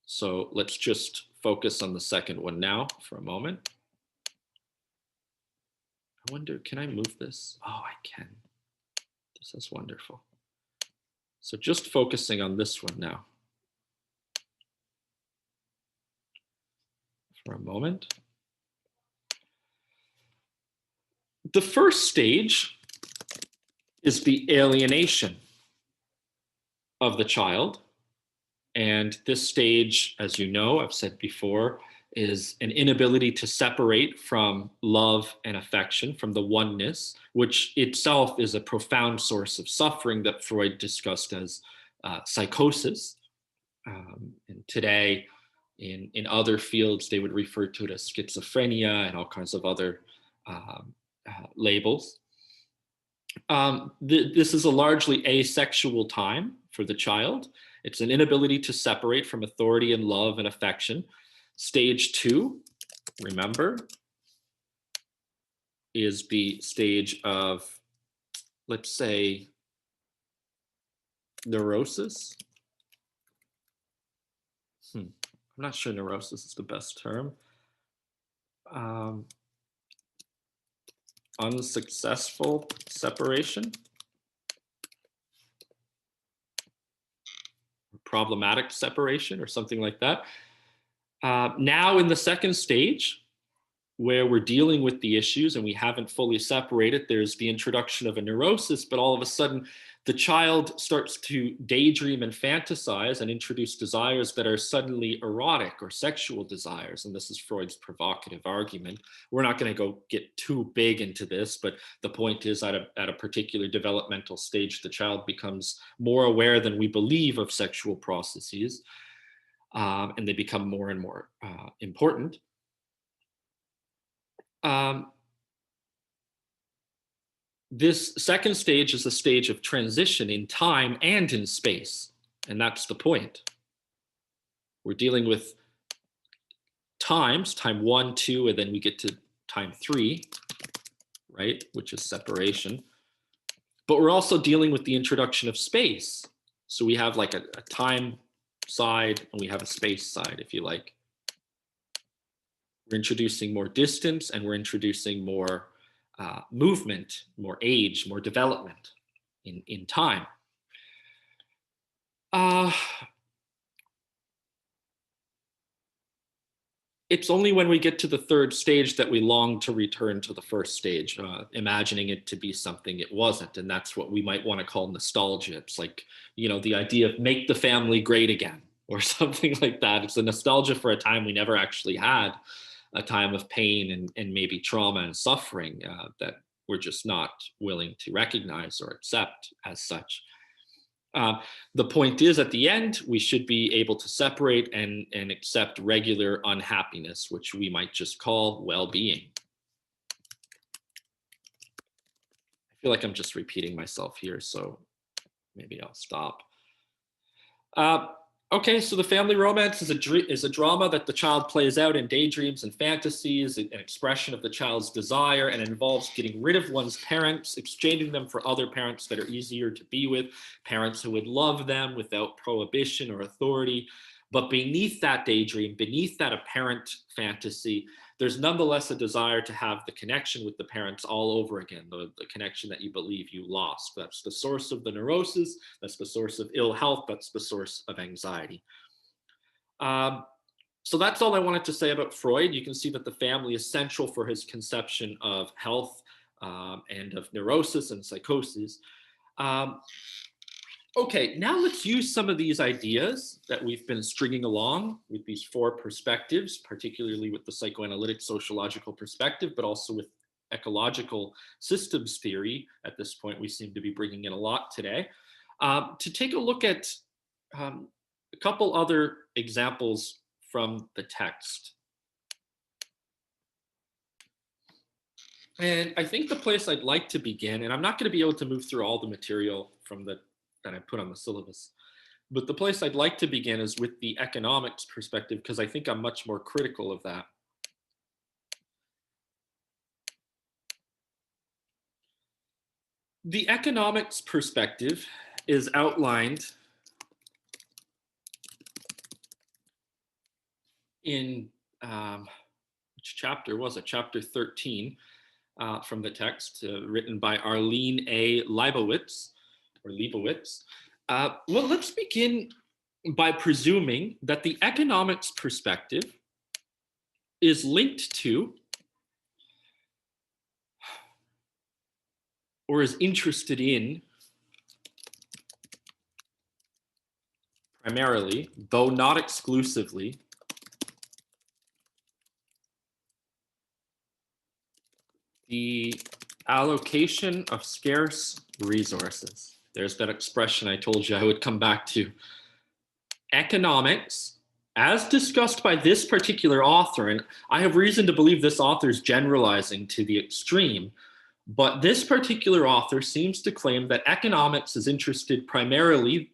So let's just focus on the second one now for a moment. I wonder, can I move this? Oh, I can. This is wonderful. So just focusing on this one now for a moment. The first stage is the alienation of the child. And this stage, as you know, I've said before, is an inability to separate from love and affection, from the oneness, which itself is a profound source of suffering that Freud discussed as psychosis. And today, in other fields, they would refer to it as schizophrenia and all kinds of other labels. This is a largely asexual time for the child. It's an inability to separate from authority and love and affection. Stage 2, remember, is the stage of, let's say, neurosis. I'm not sure neurosis is the best term. Unsuccessful separation. Problematic separation or something like that. Now in the second stage, where we're dealing with the issues and we haven't fully separated. There's the introduction of a neurosis, but all of a sudden the child starts to daydream and fantasize and introduce desires that are suddenly erotic or sexual desires. And this is Freud's provocative argument. We're not going to go get too big into this, but the point is at a particular developmental stage, the child becomes more aware than we believe of sexual processes, and they become more and more important. This second stage is a stage of transition in time and in space. And that's the point. We're dealing with times, time 1, 2, and then we get to time 3, right? Which is separation. But we're also dealing with the introduction of space. So we have like a time side and we have a space side, if you like. We're introducing more distance and we're introducing more movement, more age, more development in time. It's only when we get to the third stage that we long to return to the first stage, imagining it to be something it wasn't. And that's what we might want to call nostalgia. It's like, you know, the idea of make the family great again or something like that. It's a nostalgia for a time we never actually had, a time of pain and maybe trauma and suffering that we're just not willing to recognize or accept as such. The point is, at the end, we should be able to separate and accept regular unhappiness, which we might just call well-being. I feel like I'm just repeating myself here, so maybe I'll stop. Okay, so the family romance is a drama that the child plays out in daydreams and fantasies, an expression of the child's desire, and involves getting rid of one's parents, exchanging them for other parents that are easier to be with, parents who would love them without prohibition or authority. But beneath that daydream, beneath that apparent fantasy, there's nonetheless a desire to have the connection with the parents all over again, the connection that you believe you lost. That's the source of the neurosis. That's the source of ill health. That's the source of anxiety. So that's all I wanted to say about Freud. You can see that the family is central for his conception of health and of neurosis and psychosis. Okay, now let's use some of these ideas that we've been stringing along with these 4 perspectives, particularly with the psychoanalytic sociological perspective, but also with ecological systems theory. At this point, we seem to be bringing in a lot today, to take a look at a couple other examples from the text. And I think the place I'd like to begin, and I'm not going to be able to move through all the material from that I put on the syllabus, but the place I'd like to begin is with the economics perspective, because I think I'm much more critical of that. The economics perspective is outlined in, which chapter was it? Chapter 13 from the text, written by Arlene A. Leibowitz. Well, let's begin by presuming that the economics perspective is linked to or is interested in primarily, though not exclusively, the allocation of scarce resources. There's that expression I told you I would come back to. Economics, as discussed by this particular author, and I have reason to believe this author is generalizing to the extreme, but this particular author seems to claim that economics is interested primarily,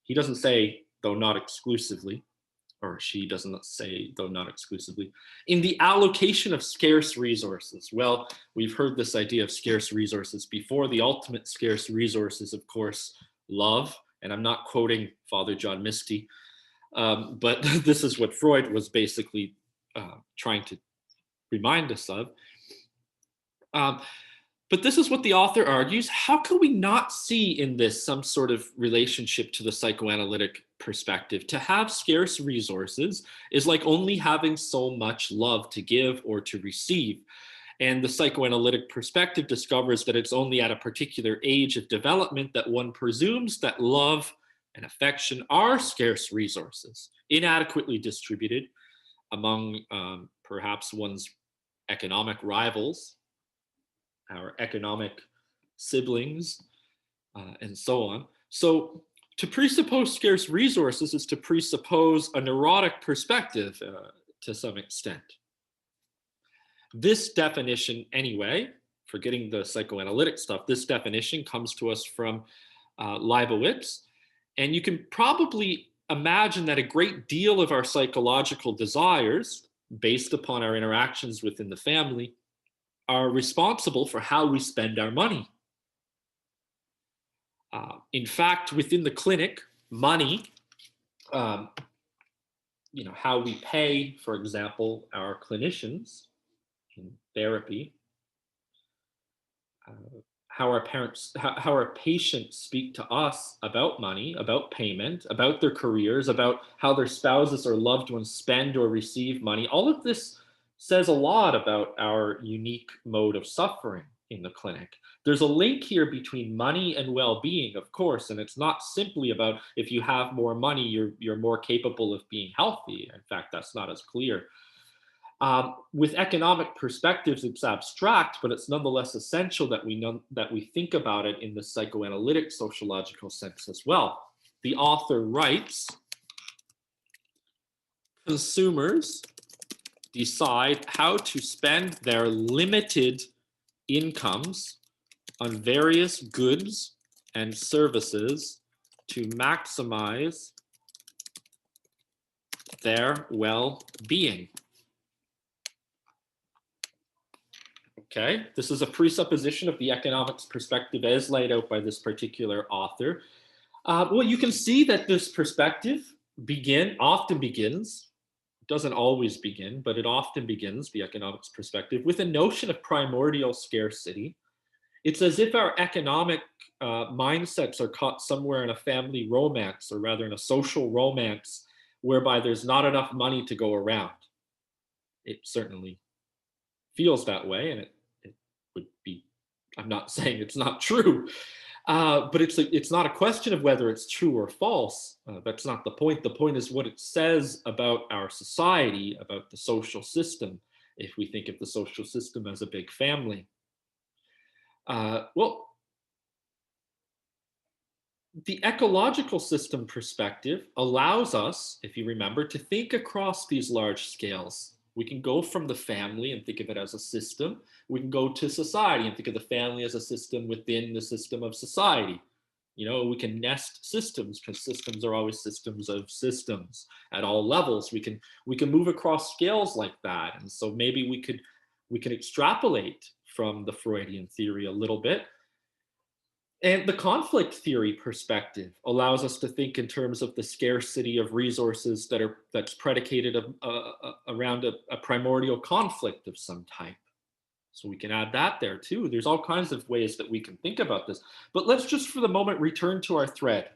he doesn't say, though not exclusively, or she doesn't say, though not exclusively, in the allocation of scarce resources. Well, we've heard this idea of scarce resources before. The ultimate scarce resource is, of course, love. And I'm not quoting Father John Misty, but this is what Freud was basically trying to remind us of. But this is what the author argues. How can we not see in this some sort of relationship to the psychoanalytic perspective, to have scarce resources is like only having so much love to give or to receive. And the psychoanalytic perspective discovers that it's only at a particular age of development that one presumes that love and affection are scarce resources, inadequately distributed among perhaps one's economic rivals, our economic siblings, and so on. So to presuppose scarce resources is to presuppose a neurotic perspective to some extent. This definition, anyway, forgetting the psychoanalytic stuff, this definition comes to us from Leibowitz. And you can probably imagine that a great deal of our psychological desires, based upon our interactions within the family, are responsible for how we spend our money. In fact, within the clinic, money, how we pay, for example, our clinicians in therapy, how our patients speak to us about money, about payment, about their careers, about how their spouses or loved ones spend or receive money. All of this says a lot about our unique mode of suffering in the clinic. There's a link here between money and well-being, of course, and it's not simply about if you have more money, you're more capable of being healthy. In fact, that's not as clear. With economic perspectives, it's abstract, but it's nonetheless essential that we think about it in the psychoanalytic sociological sense as well. The author writes, consumers decide how to spend their limited incomes on various goods and services to maximize their well-being. Okay, this is a presupposition of the economics perspective as laid out by this particular author. Well, you can see that this perspective often begins, doesn't always begin, but it often begins, the economics perspective, with a notion of primordial scarcity. It's as if our economic mindsets are caught somewhere in a family romance, or rather in a social romance, whereby there's not enough money to go around. It certainly feels that way, and it would be, I'm not saying it's not true, but it's not a question of whether it's true or false. That's not the point. The point is what it says about our society, about the social system, if we think of the social system as a big family. Well, the ecological system perspective allows us, if you remember, to think across these large scales. We can go from the family and think of it as a system. We can go to society and think of the family as a system within the system of society. We can nest systems, because systems are always systems of systems at all levels. We can move across scales like that. And so maybe we can extrapolate from the Freudian theory a little bit. And the conflict theory perspective allows us to think in terms of the scarcity of resources that's predicated around a primordial conflict of some type. So we can add that there too. There's all kinds of ways that we can think about this. But let's just for the moment return to our thread.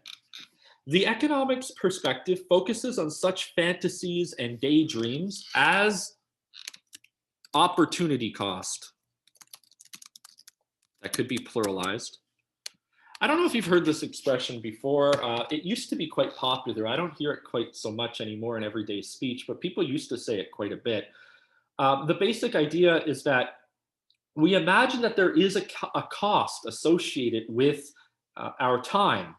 The economics perspective focuses on such fantasies and daydreams as opportunity cost. That could be pluralized. I don't know if you've heard this expression before. It used to be quite popular. I don't hear it quite so much anymore in everyday speech, but people used to say it quite a bit. The basic idea is that we imagine that there is a cost associated with our time,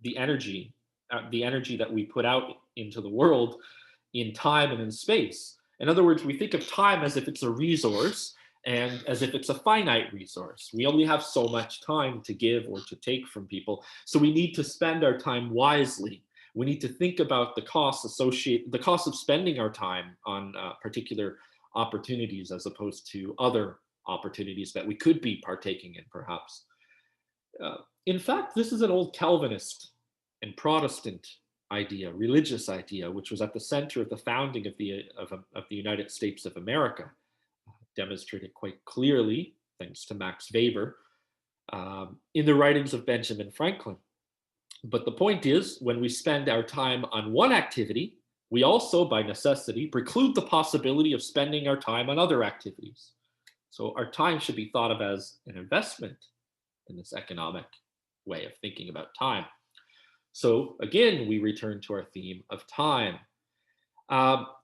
the energy that we put out into the world in time and in space. In other words, we think of time as if it's a resource, and as if it's a finite resource. We only have so much time to give or to take from people. So we need to spend our time wisely. We need to think about the cost of spending our time on particular opportunities as opposed to other opportunities that we could be partaking in, perhaps. In fact, this is an old Calvinist and Protestant idea, religious idea, which was at the center of the founding of the United States of America. Demonstrated quite clearly, thanks to Max Weber, in the writings of Benjamin Franklin. But the point is, when we spend our time on one activity, we also, by necessity, preclude the possibility of spending our time on other activities. So our time should be thought of as an investment in this economic way of thinking about time. So again, we return to our theme of time.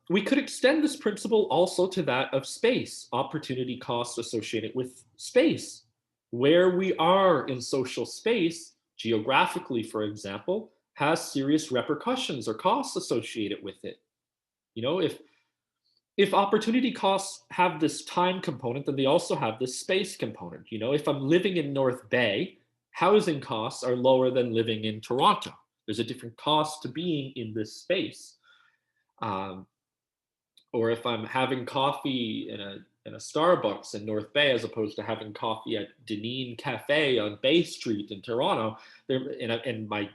We could extend this principle also to that of space, opportunity costs associated with space. Where we are in social space, geographically, for example, has serious repercussions or costs associated with it. You know, if opportunity costs have this time component, then they also have this space component. You know, if I'm living in North Bay, housing costs are lower than living in Toronto. There's a different cost to being in this space. Um, or if I'm having coffee in a Starbucks in North Bay as opposed to having coffee at Deneen Cafe on Bay Street in Toronto, there and my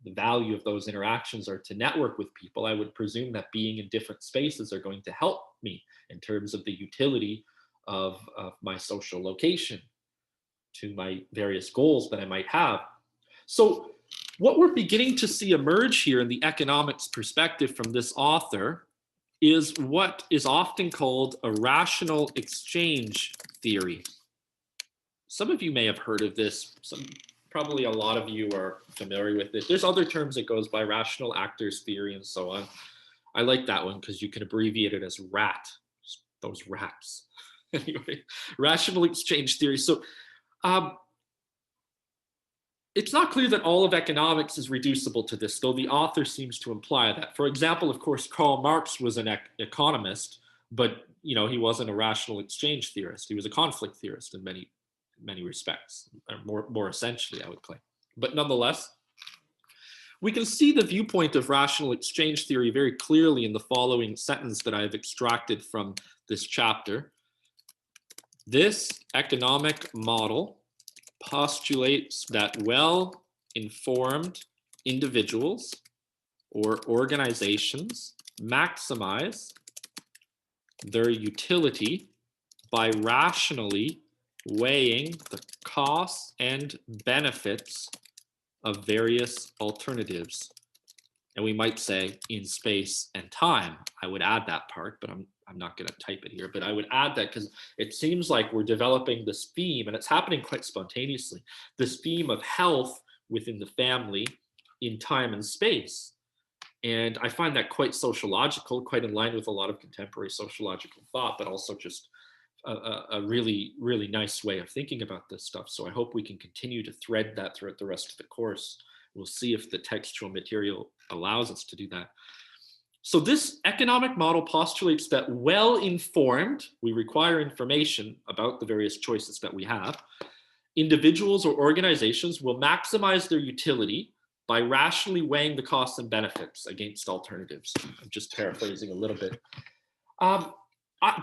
the value of those interactions are to network with people. I would presume that being in different spaces are going to help me in terms of the utility of my social location to my various goals that I might have. So what we're beginning to see emerge here in the economics perspective from this author is what is often called a rational exchange theory. Some of you may have heard of this. Probably a lot of you are familiar with it. There's other terms it goes by, rational actors theory and so on. I like that one because you can abbreviate it as RAT, those rats. Anyway, rational exchange theory. So it's not clear that all of economics is reducible to this, though the author seems to imply that. For example, of course, Karl Marx was an economist, but he wasn't a rational exchange theorist. He was a conflict theorist in many respects, or more essentially, I would claim. But nonetheless, we can see the viewpoint of rational exchange theory very clearly in the following sentence that I have extracted from this chapter. This economic model postulates that well-informed individuals or organizations maximize their utility by rationally weighing the costs and benefits of various alternatives. And we might say in space and time. I would add that part, but I'm not going to type it here, but I would add that because it seems like we're developing this theme, and it's happening quite spontaneously, this theme of health within the family in time and space. And I find that quite sociological, quite in line with a lot of contemporary sociological thought, but also just a really, really nice way of thinking about this stuff. So I hope we can continue to thread that throughout the rest of the course. We'll see if the textual material allows us to do that. So this economic model postulates that well-informed, we require information about the various choices that we have, individuals or organizations will maximize their utility by rationally weighing the costs and benefits against alternatives. I'm just paraphrasing a little bit.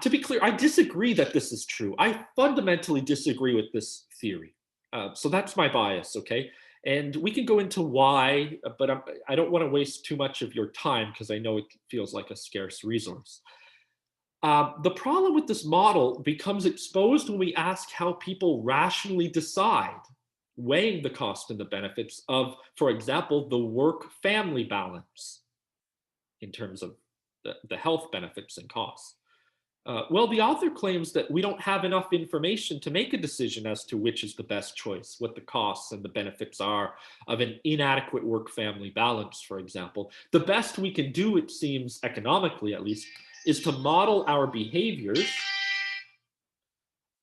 To be clear, I disagree that this is true. I fundamentally disagree with this theory. So that's my bias, okay? And we can go into why, but I don't want to waste too much of your time because I know it feels like a scarce resource. The problem with this model becomes exposed when we ask how people rationally decide, weighing the cost and the benefits of, for example, the work-family balance in terms of the health benefits and costs. Well, the author claims that we don't have enough information to make a decision as to which is the best choice, what the costs and the benefits are of an inadequate work-family balance, for example. The best we can do, it seems, economically at least, is to model our behaviors.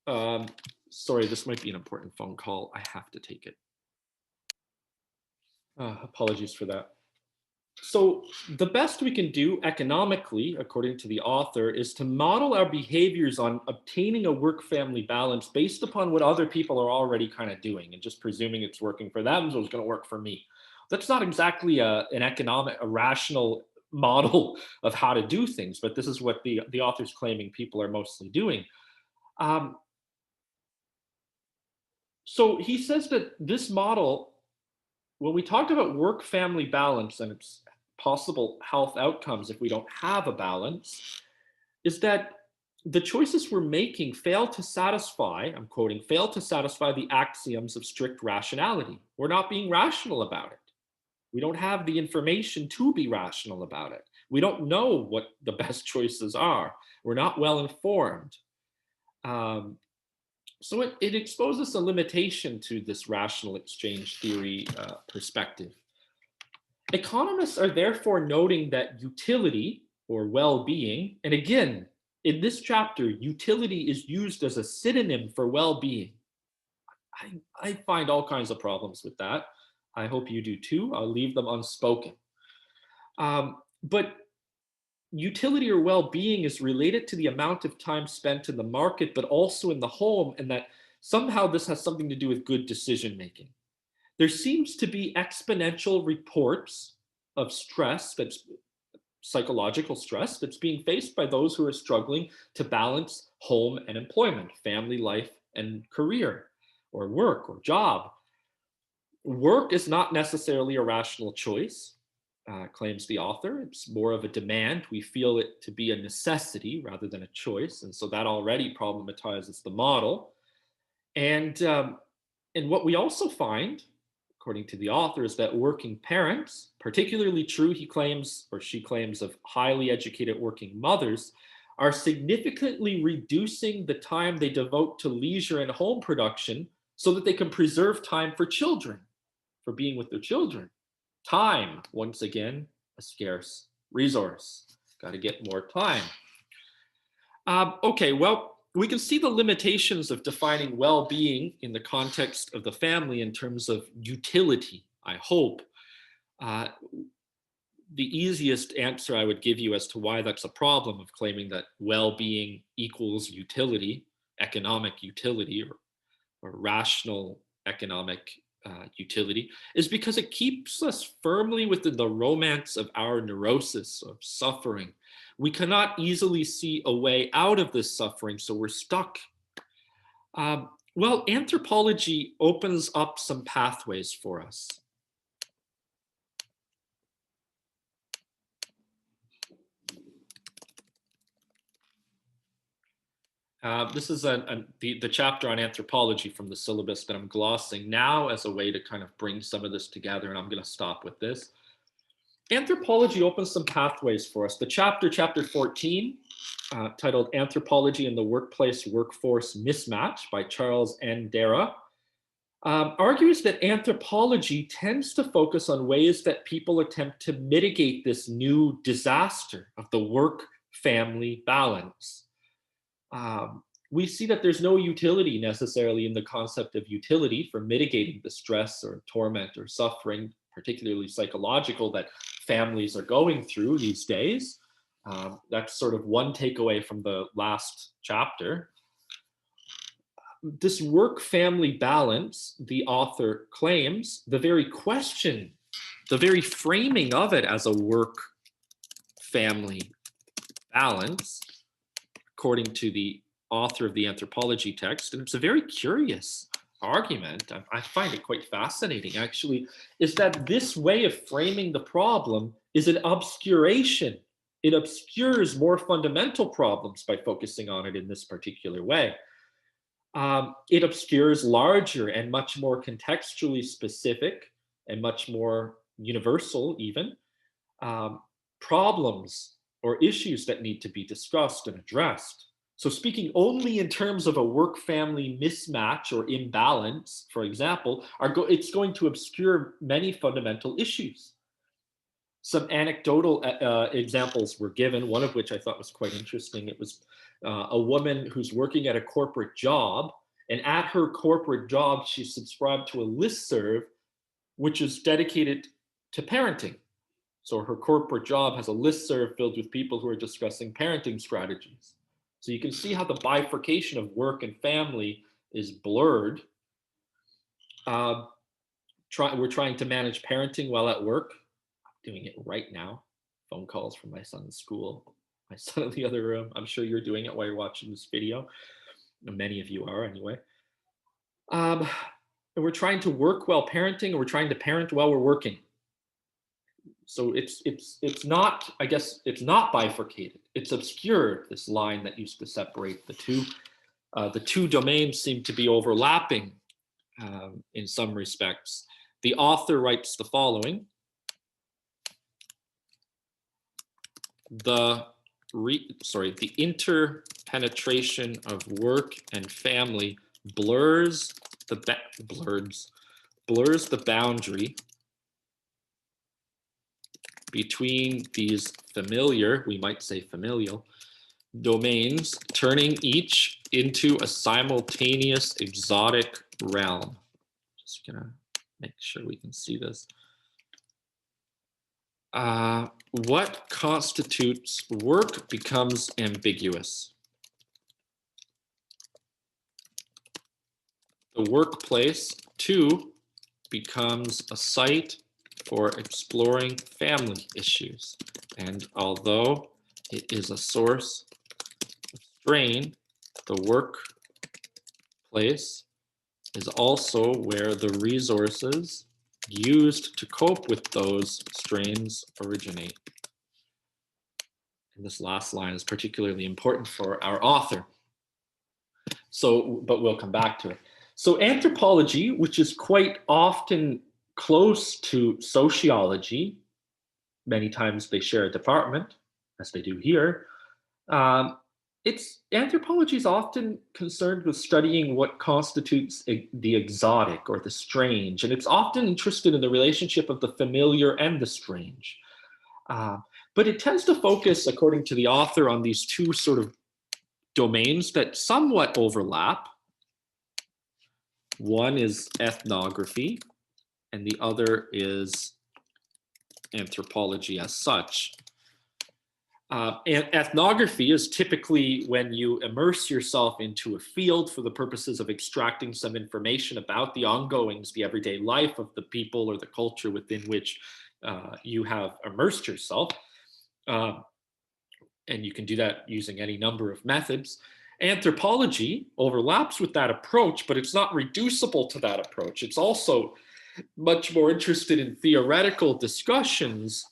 Sorry, this might be an important phone call. I have to take it. Apologies for that. So the best we can do economically, according to the author, is to model our behaviors on obtaining a work-family balance based upon what other people are already kind of doing and just presuming it's working for them, so it's going to work for me. That's not exactly a rational model of how to do things, but this is what the author's claiming people are mostly doing. So he says that this model, when we talk about work-family balance and its possible health outcomes if we don't have a balance, is that the choices we're making fail to satisfy, I'm quoting, fail to satisfy the axioms of strict rationality. We're not being rational about it. We don't have the information to be rational about it. We don't know what the best choices are. We're not well informed. Um, so it exposes a limitation to this rational exchange theory perspective. Economists are therefore noting that utility or well-being, and again, in this chapter, utility is used as a synonym for well-being. I find all kinds of problems with that. I hope you do too. I'll leave them unspoken. But utility or well-being is related to the amount of time spent in the market, but also in the home, and that somehow this has something to do with good decision making. There seems to be exponential reports of stress, that's psychological stress, that's being faced by those who are struggling to balance home and employment, family life and career, or work or job. Work is not necessarily a rational choice, claims the author. It's more of a demand. We feel it to be a necessity rather than a choice. And so that already problematizes the model. And what we also find, according to the author, is that working parents, particularly true, he claims, or she claims, of highly educated working mothers, are significantly reducing the time they devote to leisure and home production so that they can preserve time for children, for being with their children. Time, once again, a scarce resource. Got to get more time. Okay, well, we can see the limitations of defining well-being in the context of the family in terms of utility, I hope. The easiest answer I would give you as to why that's a problem of claiming that well-being equals utility, economic utility, or rational economic utility, is because it keeps us firmly within the romance of our neurosis of suffering. We cannot easily see a way out of this suffering, so we're stuck. Well, anthropology opens up some pathways for us. This is the chapter on anthropology from the syllabus that I'm glossing now as a way to kind of bring some of this together, and I'm going to stop with this. Anthropology opens some pathways for us. The chapter 14, titled Anthropology and the Workplace Workforce Mismatch by Charles N. Dara, argues that anthropology tends to focus on ways that people attempt to mitigate this new disaster of the work-family balance. We see that there's no utility necessarily in the concept of utility for mitigating the stress or torment or suffering, particularly psychological, that families are going through these days. That's sort of one takeaway from the last chapter. This work-family balance, the author claims, the very question, the very framing of it as a work-family balance, according to the author of the anthropology text, and it's a very curious argument, I find it quite fascinating actually, is that this way of framing the problem is an obscuration. It obscures more fundamental problems by focusing on it in this particular way. It obscures larger and much more contextually specific and much more universal even problems or issues that need to be discussed and addressed. So speaking only in terms of a work-family mismatch or imbalance, for example, it's going to obscure many fundamental issues. Some anecdotal examples were given, one of which I thought was quite interesting. It was a woman who's working at a corporate job, and at her corporate job, she subscribed to a listserv which is dedicated to parenting. So her corporate job has a listserv filled with people who are discussing parenting strategies. So you can see how the bifurcation of work and family is blurred. We're trying to manage parenting while at work. I'm doing it right now. Phone calls from my son's school. My son in the other room. I'm sure you're doing it while you're watching this video. Many of you are anyway. And we're trying to work while parenting, and we're trying to parent while we're working. So it's not, I guess, it's not bifurcated. It's obscured, this line that used to separate the two. The two domains seem to be overlapping in some respects. The author writes the following. the the interpenetration of work and family blurs blurs the boundary between these familiar, we might say familial, domains, turning each into a simultaneous exotic realm. Just gonna make sure we can see this. What constitutes work becomes ambiguous. The workplace, too, becomes a site for exploring family issues. And although it is a source of strain, the workplace is also where the resources used to cope with those strains originate. And this last line is particularly important for our author. But we'll come back to it. So anthropology, which is quite often close to sociology, many times they share a department, as they do here. Anthropology is often concerned with studying what constitutes the exotic or the strange, and it's often interested in the relationship of the familiar and the strange. But it tends to focus, according to the author, on these two sort of domains that somewhat overlap. One is ethnography, and the other is anthropology as such. And ethnography is typically when you immerse yourself into a field for the purposes of extracting some information about the ongoings, the everyday life of the people or the culture within which you have immersed yourself. And you can do that using any number of methods. Anthropology overlaps with that approach, but it's not reducible to that approach. It's also much more interested in theoretical discussions.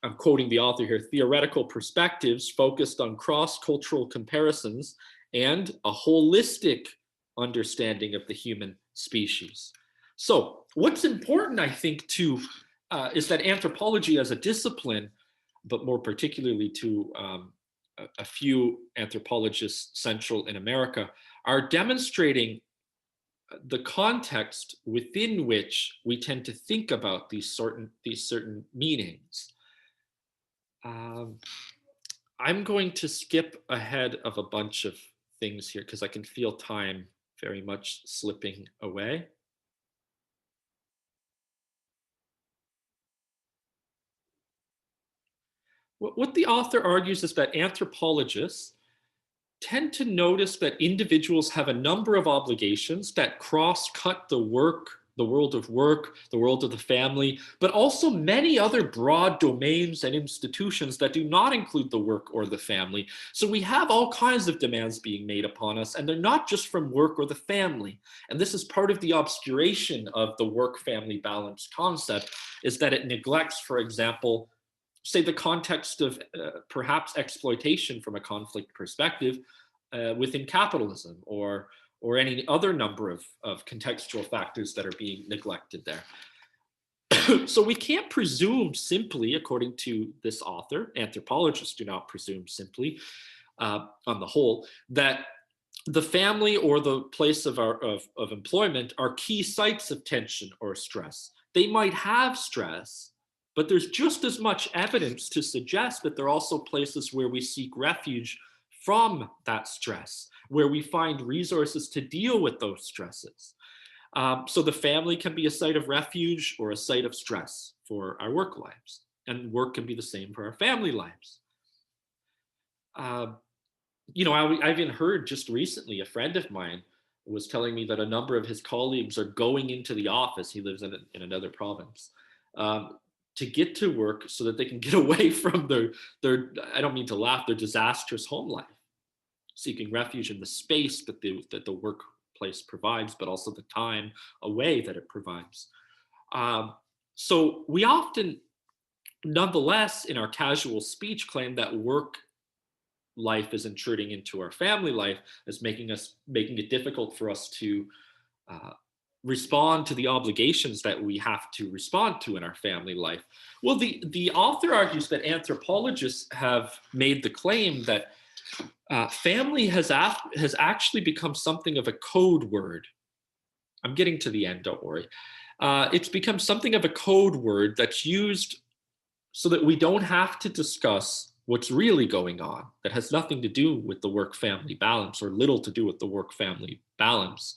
I'm quoting the author here, theoretical perspectives focused on cross-cultural comparisons and a holistic understanding of the human species. So what's important, I think, is that anthropology as a discipline, but more particularly to a few anthropologists central in America, are demonstrating the context within which we tend to think about these certain meanings. I'm going to skip ahead of a bunch of things here because I can feel time very much slipping away. What the author argues is that anthropologists tend to notice that individuals have a number of obligations that cross-cut the world of work, the world of the family, but also many other broad domains and institutions that do not include the work or the family. So we have all kinds of demands being made upon us, and they're not just from work or the family. And this is part of the obscuration of the work-family balance concept, is that it neglects, for example, say the context of perhaps exploitation from a conflict perspective within capitalism or any other number of contextual factors that are being neglected there. So we can't presume simply, according to this author, anthropologists do not presume simply, on the whole, that the family or the place of employment are key sites of tension or stress. They might have stress, but there's just as much evidence to suggest that they're also places where we seek refuge from that stress, where we find resources to deal with those stresses. So the family can be a site of refuge or a site of stress for our work lives, and work can be the same for our family lives. I've even heard just recently, a friend of mine was telling me that a number of his colleagues are going into the office. He lives in another province. To get to work so that they can get away from their I don't mean to laugh, their disastrous home life, seeking refuge in the space that the workplace provides, but also the time away that it provides. So we often, nonetheless, in our casual speech, claim that work life is intruding into our family life, is making it difficult for us to respond to the obligations that we have to respond to in our family life? Well, the author argues that anthropologists have made the claim that family has actually become something of a code word. I'm getting to the end, don't worry. It's become something of a code word that's used so that we don't have to discuss what's really going on, that has nothing to do with the work-family balance, or little to do with the work-family balance.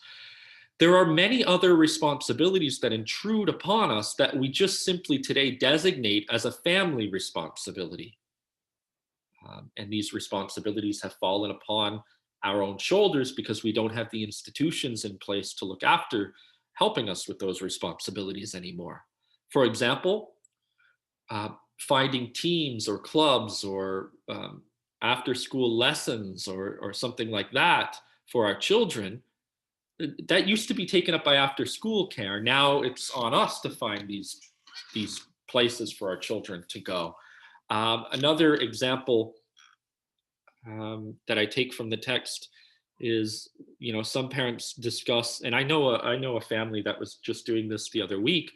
There are many other responsibilities that intrude upon us that we just simply today designate as a family responsibility. And these responsibilities have fallen upon our own shoulders because we don't have the institutions in place to look after helping us with those responsibilities anymore. For example, finding teams or clubs or after school lessons or something like that for our children, that used to be taken up by after school care. Now it's on us to find these places for our children to go. Another example that I take from the text is, some parents discuss, and I know a family that was just doing this the other week.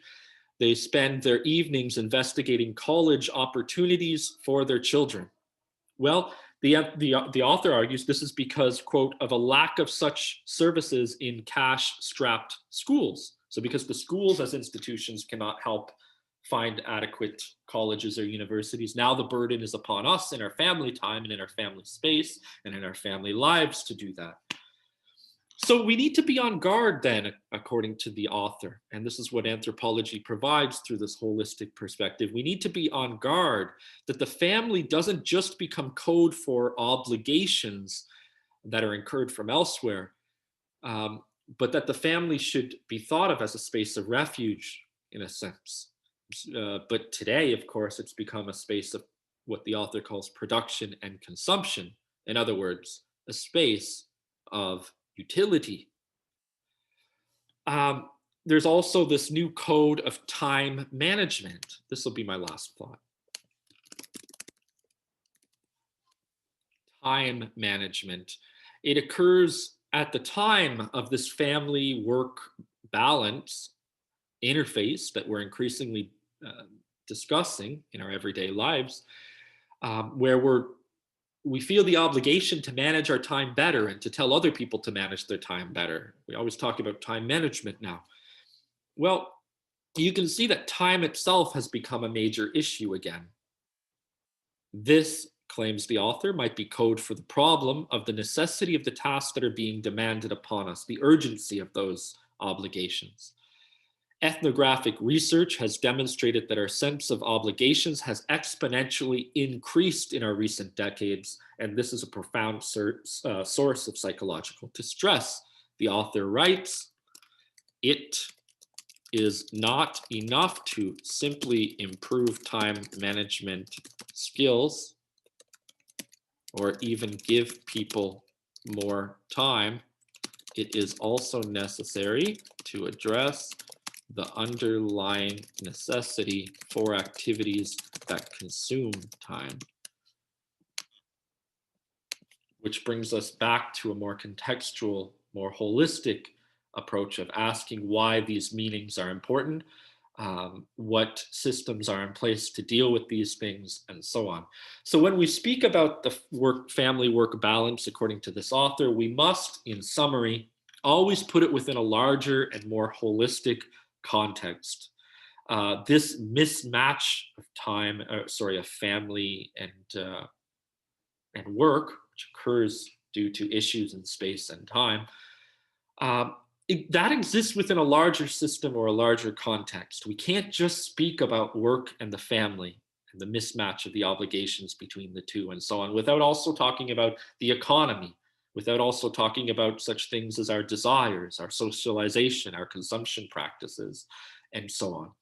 They spend their evenings investigating college opportunities for their children. Well, the author argues this is because, quote, of a lack of such services in cash-strapped schools. So because the schools as institutions cannot help find adequate colleges or universities, now the burden is upon us in our family time and in our family space and in our family lives to do that. So we need to be on guard then, according to the author, and this is what anthropology provides through this holistic perspective. We need to be on guard that the family doesn't just become code for obligations that are incurred from elsewhere, but that the family should be thought of as a space of refuge, in a sense. But today, of course, it's become a space of what the author calls production and consumption. In other words, a space of utility. There's also this new code of time management. This will be my last thought. Time management. It occurs at the time of this family work balance interface that we're increasingly discussing in our everyday lives, where we feel the obligation to manage our time better and to tell other people to manage their time better. We always talk about time management now. Well, you can see that time itself has become a major issue again. This, claims the author, might be code for the problem of the necessity of the tasks that are being demanded upon us, the urgency of those obligations. Ethnographic research has demonstrated that our sense of obligations has exponentially increased in our recent decades, and this is a profound source of psychological distress. The author writes, "It is not enough to simply improve time management skills or even give people more time. It is also necessary to address the underlying necessity for activities that consume time." Which brings us back to a more contextual, more holistic approach of asking why these meanings are important, what systems are in place to deal with these things, and so on. So when we speak about the family work balance, according to this author, we must, in summary, always put it within a larger and more holistic context. This mismatch of of family and work, which occurs due to issues in space and time, that exists within a larger system or a larger context. We can't just speak about work and the family and the mismatch of the obligations between the two and so on without also talking about the economy, without also talking about such things as our desires, our socialization, our consumption practices, and so on.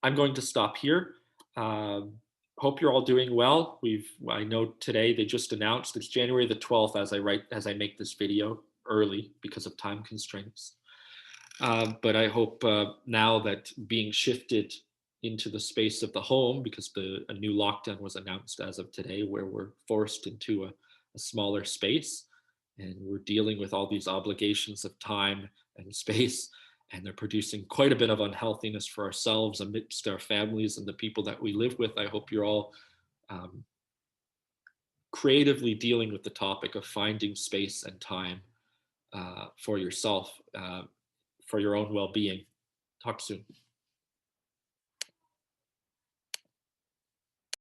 I'm going to stop here. Hope you're all doing well. I know today they just announced it's January the 12th as I make this video early because of time constraints. But I hope now that being shifted into the space of the home, because a new lockdown was announced as of today, where we're forced into a smaller space and we're dealing with all these obligations of time and space, and they're producing quite a bit of unhealthiness for ourselves amidst our families and the people that we live with. I hope you're all um, creatively dealing with the topic of finding space and time for yourself, for your own well-being. Talk soon.